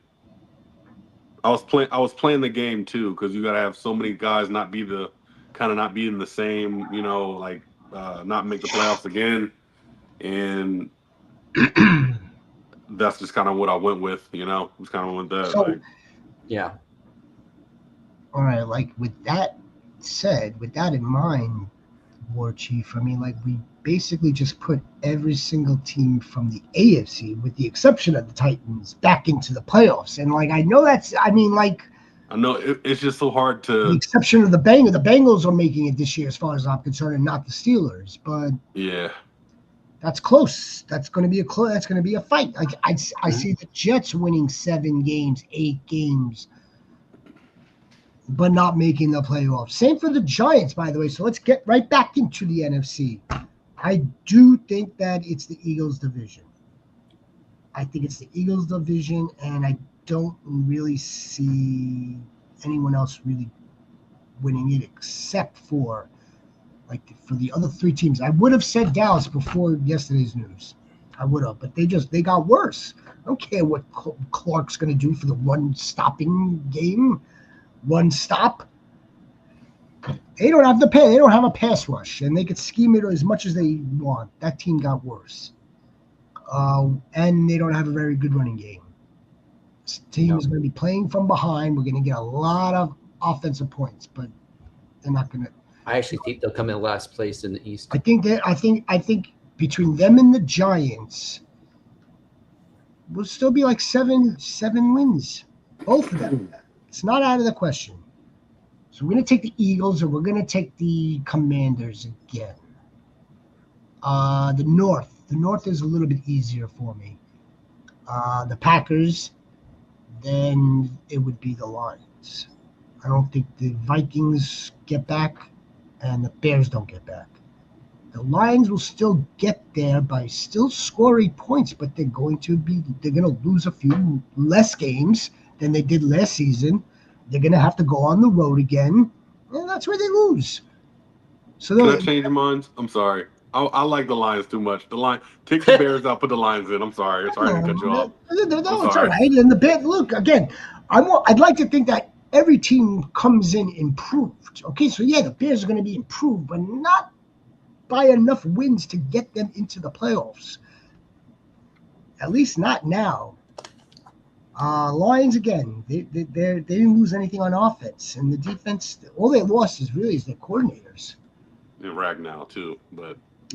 I was playing the game too because you got to have so many guys not be in the same, not make the playoffs again, and that's just kind of what I went with. Just kind of went that. So, yeah. All right. Like with that said, with that in mind, War Chief. I mean, like we basically just put every single team from the AFC, with the exception of the Titans, back into the playoffs. And like I know I know it's just so hard to. The exception of the Bengals. The Bengals are making it this year, as far as I'm concerned, and not the Steelers. But yeah, that's close. That's going to be a fight. Like I see the Jets winning 7 games, 8 games, but not making the playoffs. Same for the Giants, by the way. So let's get right back into the NFC. I do think that it's the Eagles division. And I don't really see anyone else really winning it except for the other 3 teams. I would have said Dallas before yesterday's news. I would have, but they got worse. I don't care what Clark's going to do for the one stopping game. One stop. They don't have they don't have a pass rush, and they could scheme it as much as they want. That team got worse. And they don't have a very good running game. This team is going to be playing from behind. We're going to get a lot of offensive points, but they're not going to. I actually think they'll come in last place in the East. I think between them and the Giants, will still be like seven wins. Both of them. It's not out of the question. So we're going to take the Eagles, or we're going to take the Commanders again. The North. The North is a little bit easier for me. The Packers, then it would be the Lions. I don't think the Vikings get back, and the Bears don't get back. The Lions will still get there by still scoring points, but they're going to lose a few less games than they did last season. They're going to have to go on the road again, and that's where they lose. So can I change your minds? I'm sorry. I like the Lions too much. Take the Bears out, put the Lions in. I'm sorry. Sorry to cut you off. No, it's all right. And the Bears, look, again, I'd like to think that every team comes in improved. Okay, so yeah, the Bears are going to be improved, but not by enough wins to get them into the playoffs. At least not now. Lions, again, they didn't lose anything on offense. And the defense, all they lost is their coordinators. And Ragnow, too.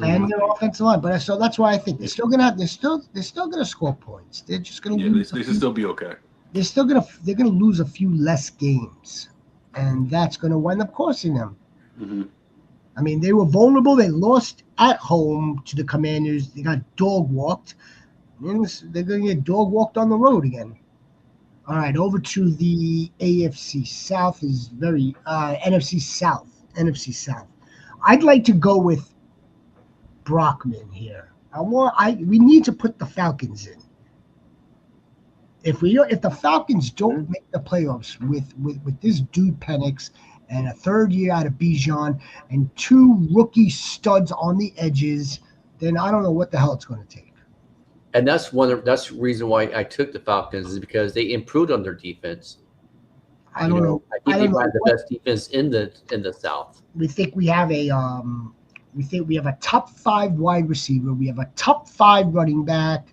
And their offensive line. But so that's why I think they're still gonna score points. They're just gonna lose. They should still be okay. They're gonna lose a few less games. And that's gonna wind up costing them. Mm-hmm. I mean, they were vulnerable. They lost at home to the Commanders. They got dog walked. And they're going to get dog walked on the road again. All right, over to the AFC South is NFC South. NFC South. I'd like to go with Brockman here. We need to put the Falcons in. If the Falcons don't make the playoffs with this dude Penix and a third year out of Bijan and 2 rookie studs on the edges, then I don't know what the hell it's going to take. And that's the reason why I took the Falcons, is because they improved on their defense. I don't know. I think they have the best defense in the South. We think we have a top 5 wide receiver. We have a top 5 running back.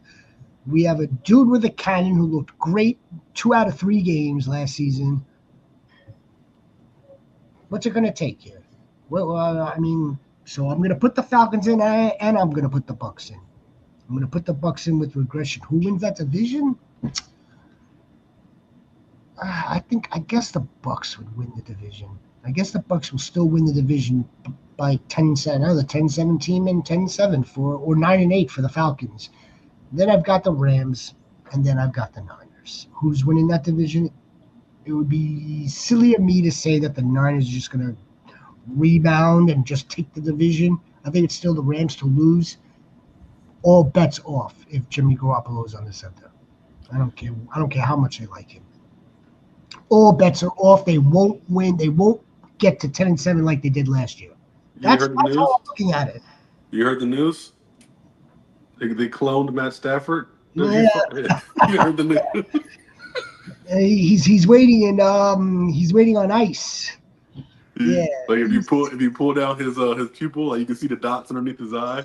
We have a dude with a cannon who looked great 2 out of 3 games last season. What's it going to take here? Well, so I'm going to put the Falcons in, and I'm going to put the Bucs in. I'm going to put the Bucs in with regression. Who wins that division? I guess the Bucs would win the division. I guess the Bucs will still win the division by 10-7. The 10-7 team and 10-7 or 9-8 for the Falcons. Then I've got the Rams, and then I've got the Niners. Who's winning that division? It would be silly of me to say that the Niners are just going to rebound and just take the division. I think it's still the Rams to lose. All bets off if Jimmy Garoppolo is on the center. I don't care how much they like him. All bets are off. They won't win. They won't get to 10-7 like they did last year. That's how I'm looking at it. You heard the news? They cloned Matt Stafford. Yeah. You heard the news? He's waiting he's waiting on ice. Yeah. Like if you pull down his pupil, like you can see the dots underneath his eye.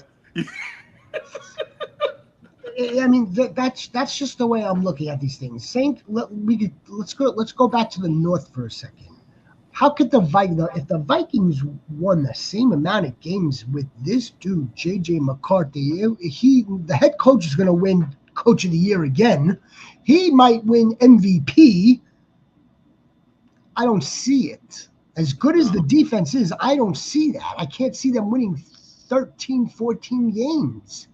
I mean, that's just the way I'm looking at these things. Let's go back to the North for a second. How could if the Vikings won the same amount of games with this dude, J.J. McCarthy, the head coach is going to win Coach of the Year again. He might win MVP. I don't see it. As good as the defense is, I don't see that. I can't see them winning 13, 14 games.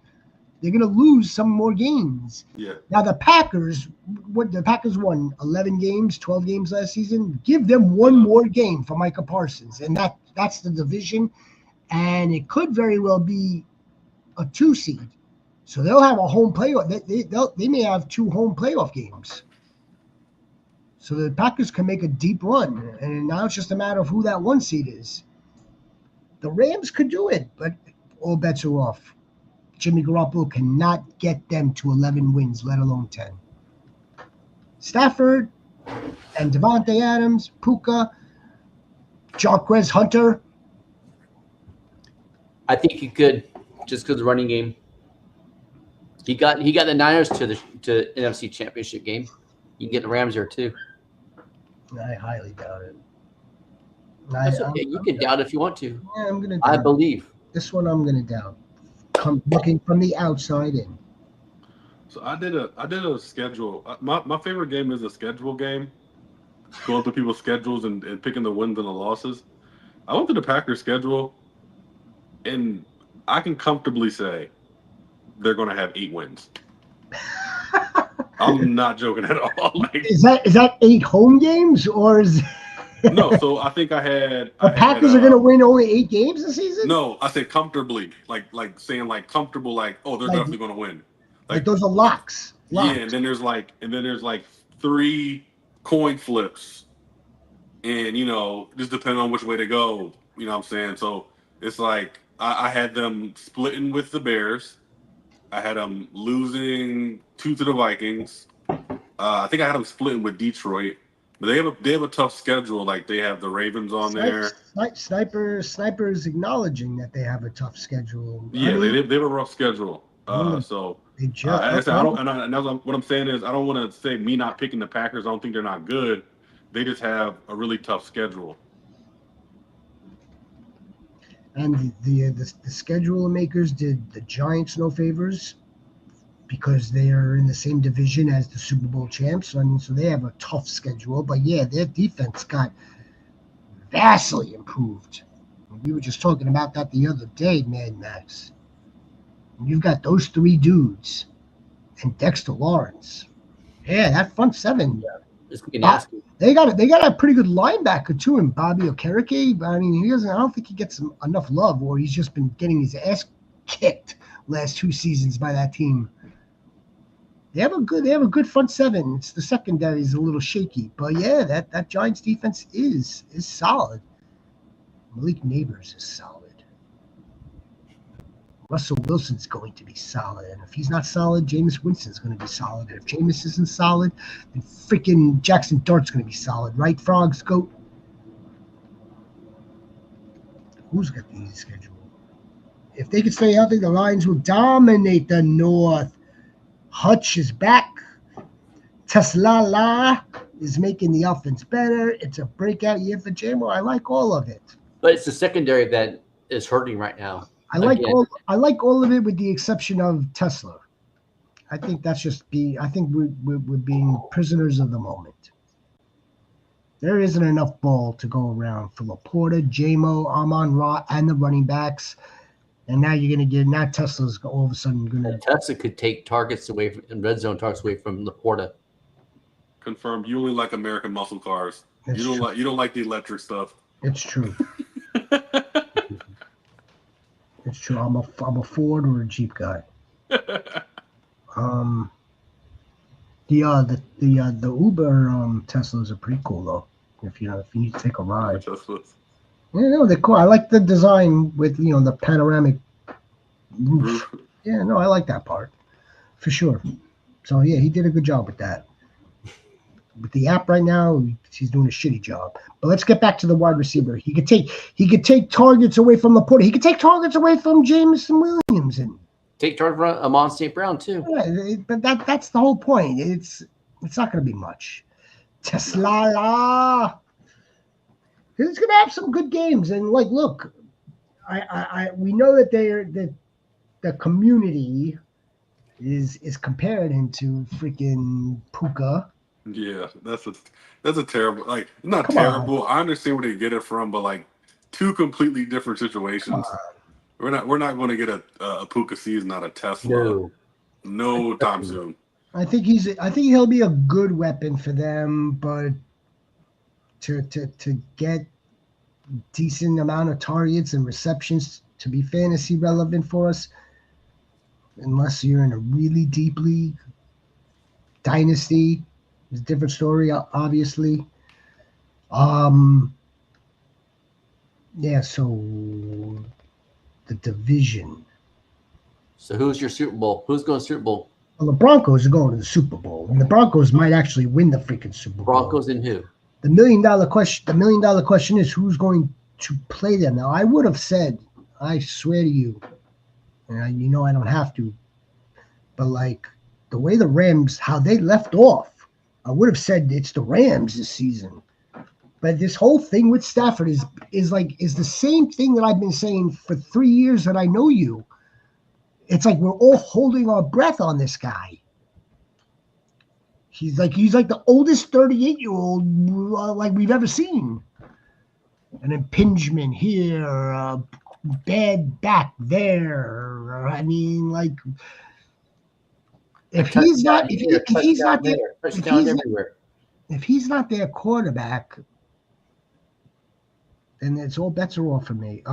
They're going to lose some more games. Yeah. Now the Packers won 11 games, 12 games last season. Give them one more game for Micah Parsons, and that's the division, and it could very well be a 2 seed. So they'll have a home playoff. They may have 2 home playoff games. So the Packers can make a deep run, and now it's just a matter of who that 1 seed is. The Rams could do it, but all bets are off. Jimmy Garoppolo cannot get them to 11 wins, let alone 10. Stafford and Devontae Adams, Puka, Jarquez Hunter. I think he could, just because of the running game. He got the Niners to NFC Championship game. You can get the Rams there too. I highly doubt it. That's okay. You can doubt if you want to. Yeah, I'm gonna. I believe this one. I'm gonna doubt. Looking from the outside in. So I did a schedule. My favorite game is a schedule game. going through people's schedules and picking the wins and the losses. I went through the Packers' schedule, and I can comfortably say they're going to have 8 wins. I'm not joking at all. Like, is that 8 home games or is no? So I think the Packers are going to win only 8 games this season? No, I said comfortably, like saying like comfortable, like they're definitely going to win. Like those are locks. Yeah, and then there's like 3 coin flips, and just depending on which way to go. You know what I'm saying? So it's like I had them splitting with the Bears. I had them losing 2 to the Vikings. I think I had them splitting with Detroit. But they have a tough schedule. Like they have the Ravens on there. Sniper is acknowledging that they have a tough schedule. Yeah, they have a rough schedule. So they just, what I'm saying is I don't want to say me not picking the Packers. I don't think they're not good. They just have a really tough schedule. And the schedule makers did the Giants no favors because they are in the same division as the Super Bowl champs. So they have a tough schedule. But yeah, their defense got vastly improved. We were just talking about that the other day, Mad Max. You've got those 3 dudes and Dexter Lawrence. Yeah, that front 7. It's gonna be nasty. They got a pretty good linebacker too in Bobby Okereke. But I mean, I don't think he gets enough love, or he's just been getting his ass kicked last 2 seasons by that team. They have a good front 7. It's the secondary is a little shaky, but yeah, that Giants defense is solid. Malik Neighbors is solid. Russell Wilson's going to be solid, and if he's not solid, Jameis Winston's going to be solid. And if Jameis isn't solid, then freaking Jackson Dart's going to be solid, right? Frogs, goat. Who's got the easy schedule? If they can stay healthy, the Lions will dominate the North. Hutch is back. Tesla is making the offense better. It's a breakout year for J-Mo. I like all of it. But it's the secondary that is hurting right now. I like all of it with the exception of Tesla. I think that's just I think we're being prisoners of the moment. There isn't enough ball to go around for Laporta, J-Mo, Amon-Ra, and the running backs. And now you're going to get Tesla's all of a sudden going to. Tesla could take targets away from red zone targets away from Laporta. Confirmed. You only like American muscle cars. You don't like the electric stuff. It's true. It's true. I'm a Ford or a Jeep guy. The Uber Teslas are pretty cool though. If you need to take a ride. Teslas. Yeah, no, they're cool. I like the design with the panoramic roof. Yeah, no, I like that part for sure. So yeah, he did a good job with that. With the app right now, he's doing a shitty job. But let's get back to the wide receiver. He could take targets away from Laporta. He could take targets away from Jameson Williams and take targets from Amon St. Brown too. Yeah, but that's the whole point. It's not going to be much. Tesla. He's going to have some good games. And look, we know that the community is comparing to freaking Puka. Yeah, that's a terrible, not terrible. I understand where they get it from, but 2 completely different situations. We're not going to get a Puka season out of Tesla. No time soon. I think he'll be a good weapon for them, but to get decent amount of targets and receptions to be fantasy relevant for us, unless you're in a really deep league, dynasty. It's a different story, obviously. Yeah, so the division. So who's your Super Bowl? Who's going to Super Bowl? Well, the Broncos are going to the Super Bowl, and the Broncos might actually win the freaking Super Bowl. Broncos and who? The $1 million question. The $1 million question is who's going to play them. Now, I would have said, I swear to you, and I don't have to, but the way the Rams, how they left off, I would have said it's the Rams this season. But this whole thing with Stafford is the same thing that I've been saying for 3 years that I know you. It's like we're all holding our breath on this guy. He's like the oldest 38-year-old like we've ever seen. An impingement here, bad back there. I mean, like if he's not their quarterback, then it's all bets are off for me.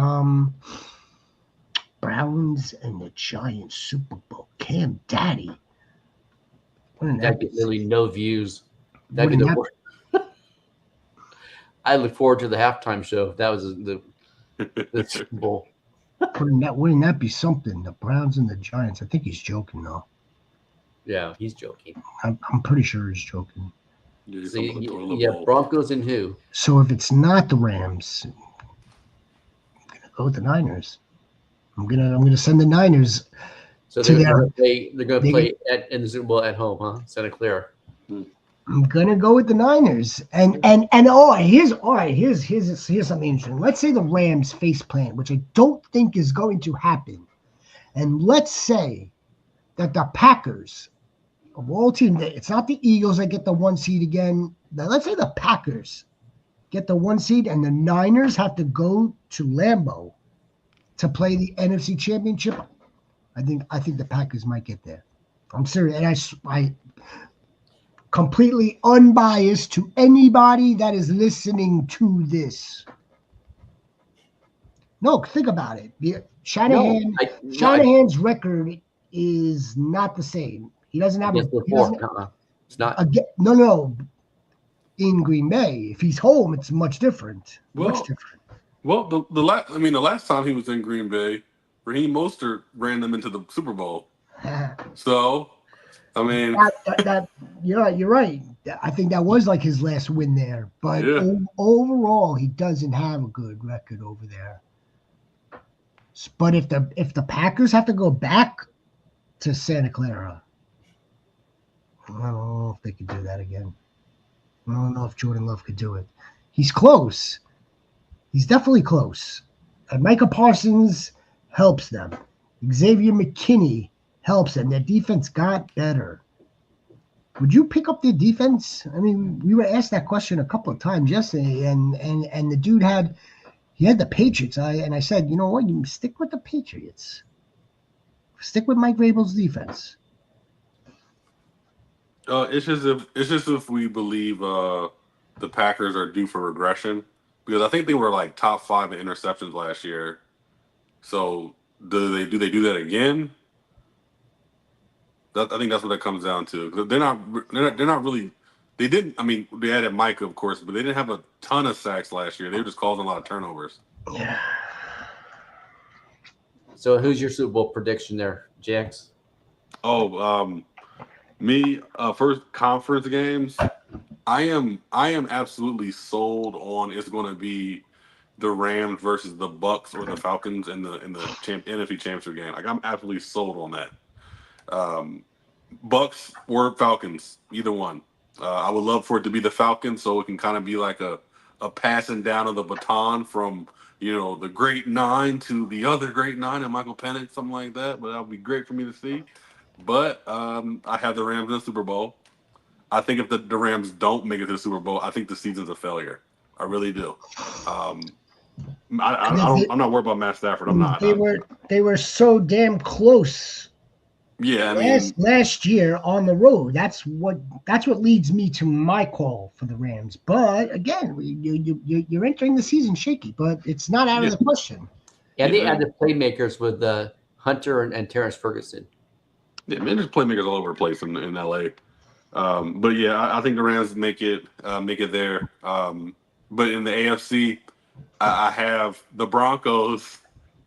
Browns and the Giants Super Bowl. Cam Daddy. That'd get really no views. That'd be the worst. I look forward to the halftime show. If that was the Super Bowl. Wouldn't that be something? The Browns and the Giants. I think he's joking though. Yeah, he's joking. I'm pretty sure he's joking. Broncos and who? So if it's not the Rams, I'm gonna go with the Niners. I'm gonna send the Niners. So they're gonna play in the Super Bowl at home, huh? Santa Clara. I'm gonna go with the Niners. And here's something interesting. Let's say the Rams face plant, which I don't think is going to happen. And let's say that the Packers of all teams, it's not the Eagles that get the 1 seed again. Now, let's say the Packers get the 1 seed and the Niners have to go to Lambeau to play the NFC Championship. I think the Packers might get there. I'm serious, and I completely unbiased to anybody that is listening to this. No, think about it. Shanahan's record is not the same. He doesn't have It's not. No. In Green Bay, if he's home, it's much different. Much different. Well, the last time he was in Green Bay, Raheem Mostert ran them into the Super Bowl. So, I mean, you're right. I think that was like his last win there. But overall, he doesn't have a good record over there. But if the Packers have to go back to Santa Clara, I don't know if they could do that again. I don't know if Jordan Love could do it. He's close. He's definitely close. And Micah Parsons helps them. Xavier McKinney helps them. Their defense got better. Would you pick up their defense? I mean, we were asked that question a couple of times yesterday, and the dude had the Patriots. I said, you know what? You stick with the Patriots. Stick with Mike Vrabel's defense. It's just if we believe the Packers are due for regression, because I think they were like top 5 in interceptions last year. So do they do that again? I think that's what it comes down to. They're not really. They didn't. I mean, they added Micah, of course, but they didn't have a ton of sacks last year. They were just causing a lot of turnovers. Yeah. So who's your Super Bowl prediction there, Jax? Me, first conference games, I am absolutely sold on it's going to be the Rams versus the Bucks or the Falcons in the NFC Championship game. Like, I'm absolutely sold on that. Bucks or Falcons, either one. I would love for it to be the Falcons, so it can kind of be like a passing down of the baton from the great 9 to the other great 9 and Michael Penix, something like that. But that would be great for me to see. But I have the Rams in the Super Bowl. I think if the Rams don't make it to the Super Bowl, I think the season's a failure. I really do. I'm not worried about Matt Stafford. I'm not. They were so damn close. Yeah, last year on the road. That's what leads me to my call for the Rams. But again, you're entering the season shaky, but it's not out of the question. Yeah, they added playmakers with Hunter and Terrence Ferguson. Yeah, man, there's playmakers all over the place in LA. But yeah, I think the Rams make it there. But in the AFC, I have the Broncos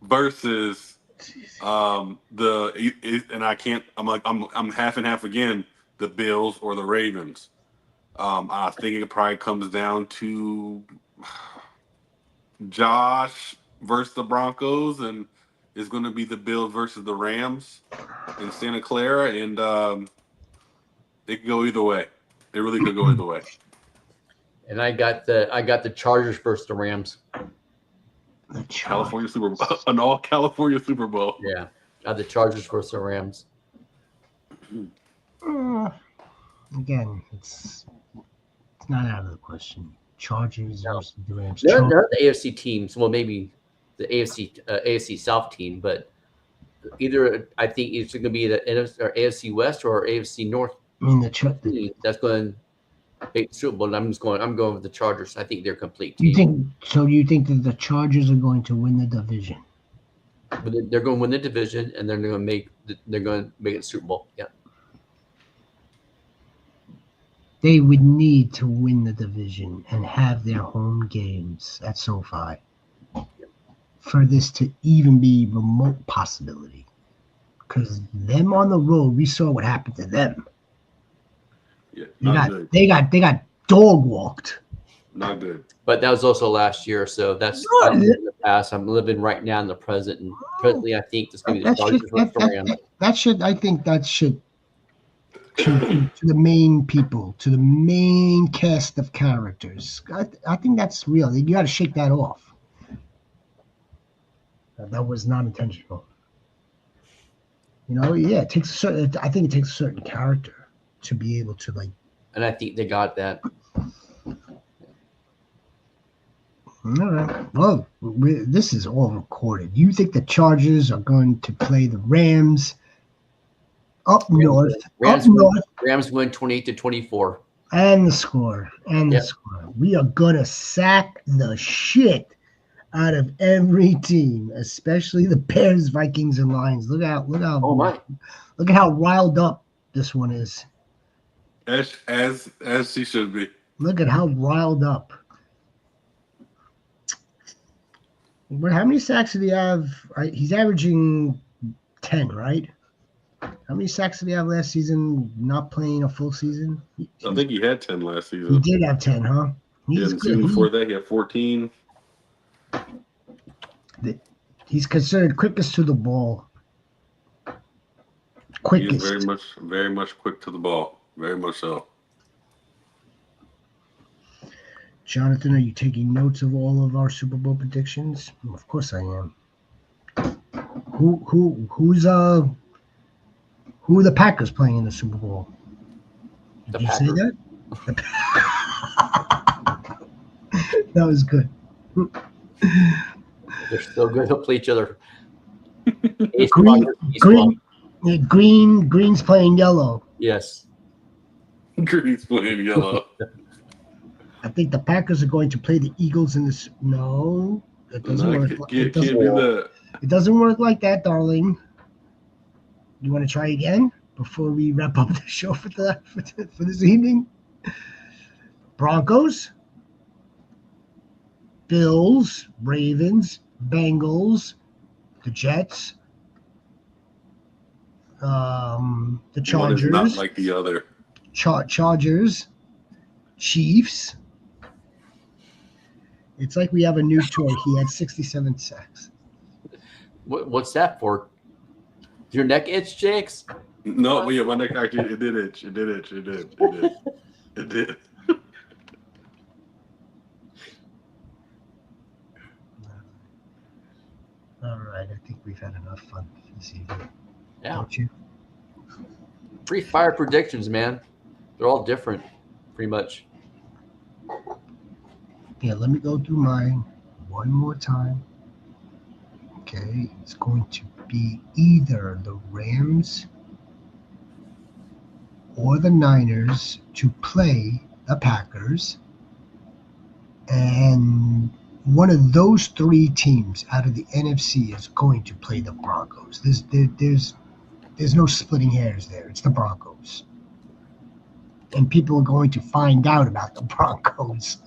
versus I'm half and half again, the Bills or the Ravens. I think it probably comes down to Josh versus the Broncos, and it's going to be the Bills versus the Rams in Santa Clara, and it could go either way. It really could go either way. And I got the Chargers versus the Rams. California Super Bowl, an all California Super Bowl. Yeah, the Chargers versus the Rams. I again, it's not out of the question. Chargers versus the Rams. None of the AFC teams. Well, maybe the AFC South team, but either I think it's going to be the NFC or AFC West or AFC North I mean, team that's going to make the Super Bowl. And I'm going with the Chargers. I think they're a complete you team. you think that the Chargers are going to win the division? But they're going to win the division, and they're going to make it the Super Bowl. Yeah. They would need to win the division and have their home games at SoFi for this to even be remote possibility. Because them on the road, we saw what happened to them. Yeah, they got dog walked. Not good. But that was also last year, so that's in the past. I'm living right now in the present, and presently, I think it's going to be the Chargers versus the Rams. I think that should to the main people, to the main cast of characters. I think that's real. You got to shake that off. That was not intentional. It takes a certain. I think it takes a certain character to be able to like. And I think they got that. All right. Well, this is all recorded. You think the Chargers are going to play the Rams up north? Rams win 28-24. And the score. The score. We are going to sack the shit out of every team, especially the Bears, Vikings, and Lions. Look at how riled up this one is. As he should be. Look at how riled up. But how many sacks did he have? He's averaging 10, right? How many sacks did he have last season, not playing a full season? I think he had 10 last season. He did have 10, huh? The season before that, he had 14. He's considered quickest to the ball. Quickest. He is very much quick to the ball. Very much so. Jonathan, are you taking notes of all of our Super Bowl predictions? Of course I am. Who are the Packers playing in the Super Bowl? Did you say that? That was good. They're still good. They'll play each other. Green's playing yellow. Yes. Green's playing yellow. I think the Packers are going to play the Eagles in this. No, it doesn't work. It doesn't work like that, darling. You want to try again before we wrap up the show for this evening? Broncos, Bills, Ravens, Bengals, the Jets, the Chargers. One is not like the other. Chargers, Chiefs. It's like we have a new toy. He had 67 sacks. What's that for? Your neck itch, Jakes? No, yeah, my neck actually it did itch. It did. All right, I think we've had enough fun this evening. Yeah. Don't you? Free fire predictions, man. They're all different, pretty much. Yeah, let me go through mine one more time. Okay, it's going to be either the Rams or the Niners to play the Packers, and one of those three teams out of the NFC is going to play the Broncos. There's no splitting hairs there. It's the Broncos. And people are going to find out about the Broncos.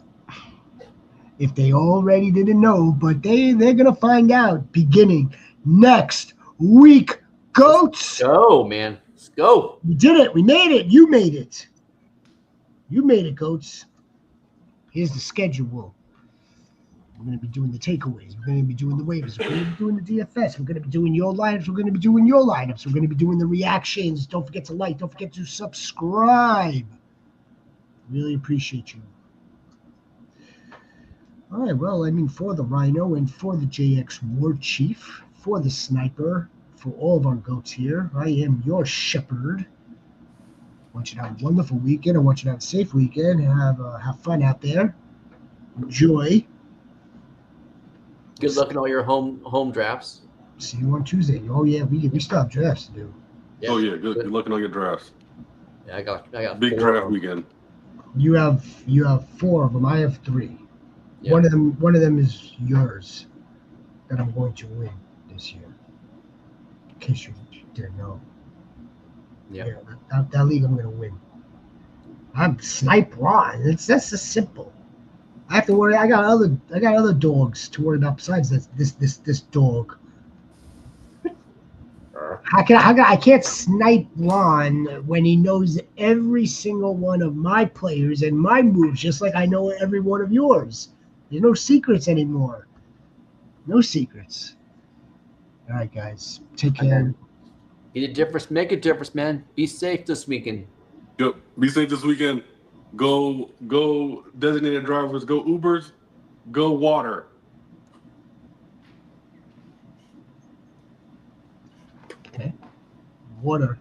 If they already didn't know, but they're going to find out beginning next week. Goats! Let's go, man. Let's go. We did it. We made it. You made it. You made it, Goats. Here's the schedule. We're going to be doing the takeaways. We're going to be doing the waivers. We're going to be doing the DFS. We're going to be doing your lineups. We're going to be doing your lineups. We're going to be doing the reactions. Don't forget to like. Don't forget to subscribe. Really appreciate you. All right, well, I mean, for the Rhino and for the JX War Chief, for the Sniper, for all of our goats here, I am your shepherd. want you to have a wonderful weekend. I want you to have a safe weekend and have fun out there. Enjoy. Good luck in all your home drafts. See you on Tuesday. Oh yeah, we still have drafts to do. Yeah, Oh yeah, good looking on your drafts. Yeah, I got Big 4 draft weekend. You have 4 of them. I have 3. Yeah. One of them is yours that I'm going to win this year. In case you didn't know. Yeah. That league I'm going to win. I'm Snipe Ron. That's just simple. I have to worry. I got other dogs to worry about besides this dog. I can't snipe Ron when he knows every single one of my players and my moves, just like I know every one of yours. There's no secrets anymore. No secrets. All right, guys. Take care. Be a difference. Make a difference, man. Be safe this weekend. Yep. Be safe this weekend. Go designated drivers. Go Ubers. Go water. Okay. Water.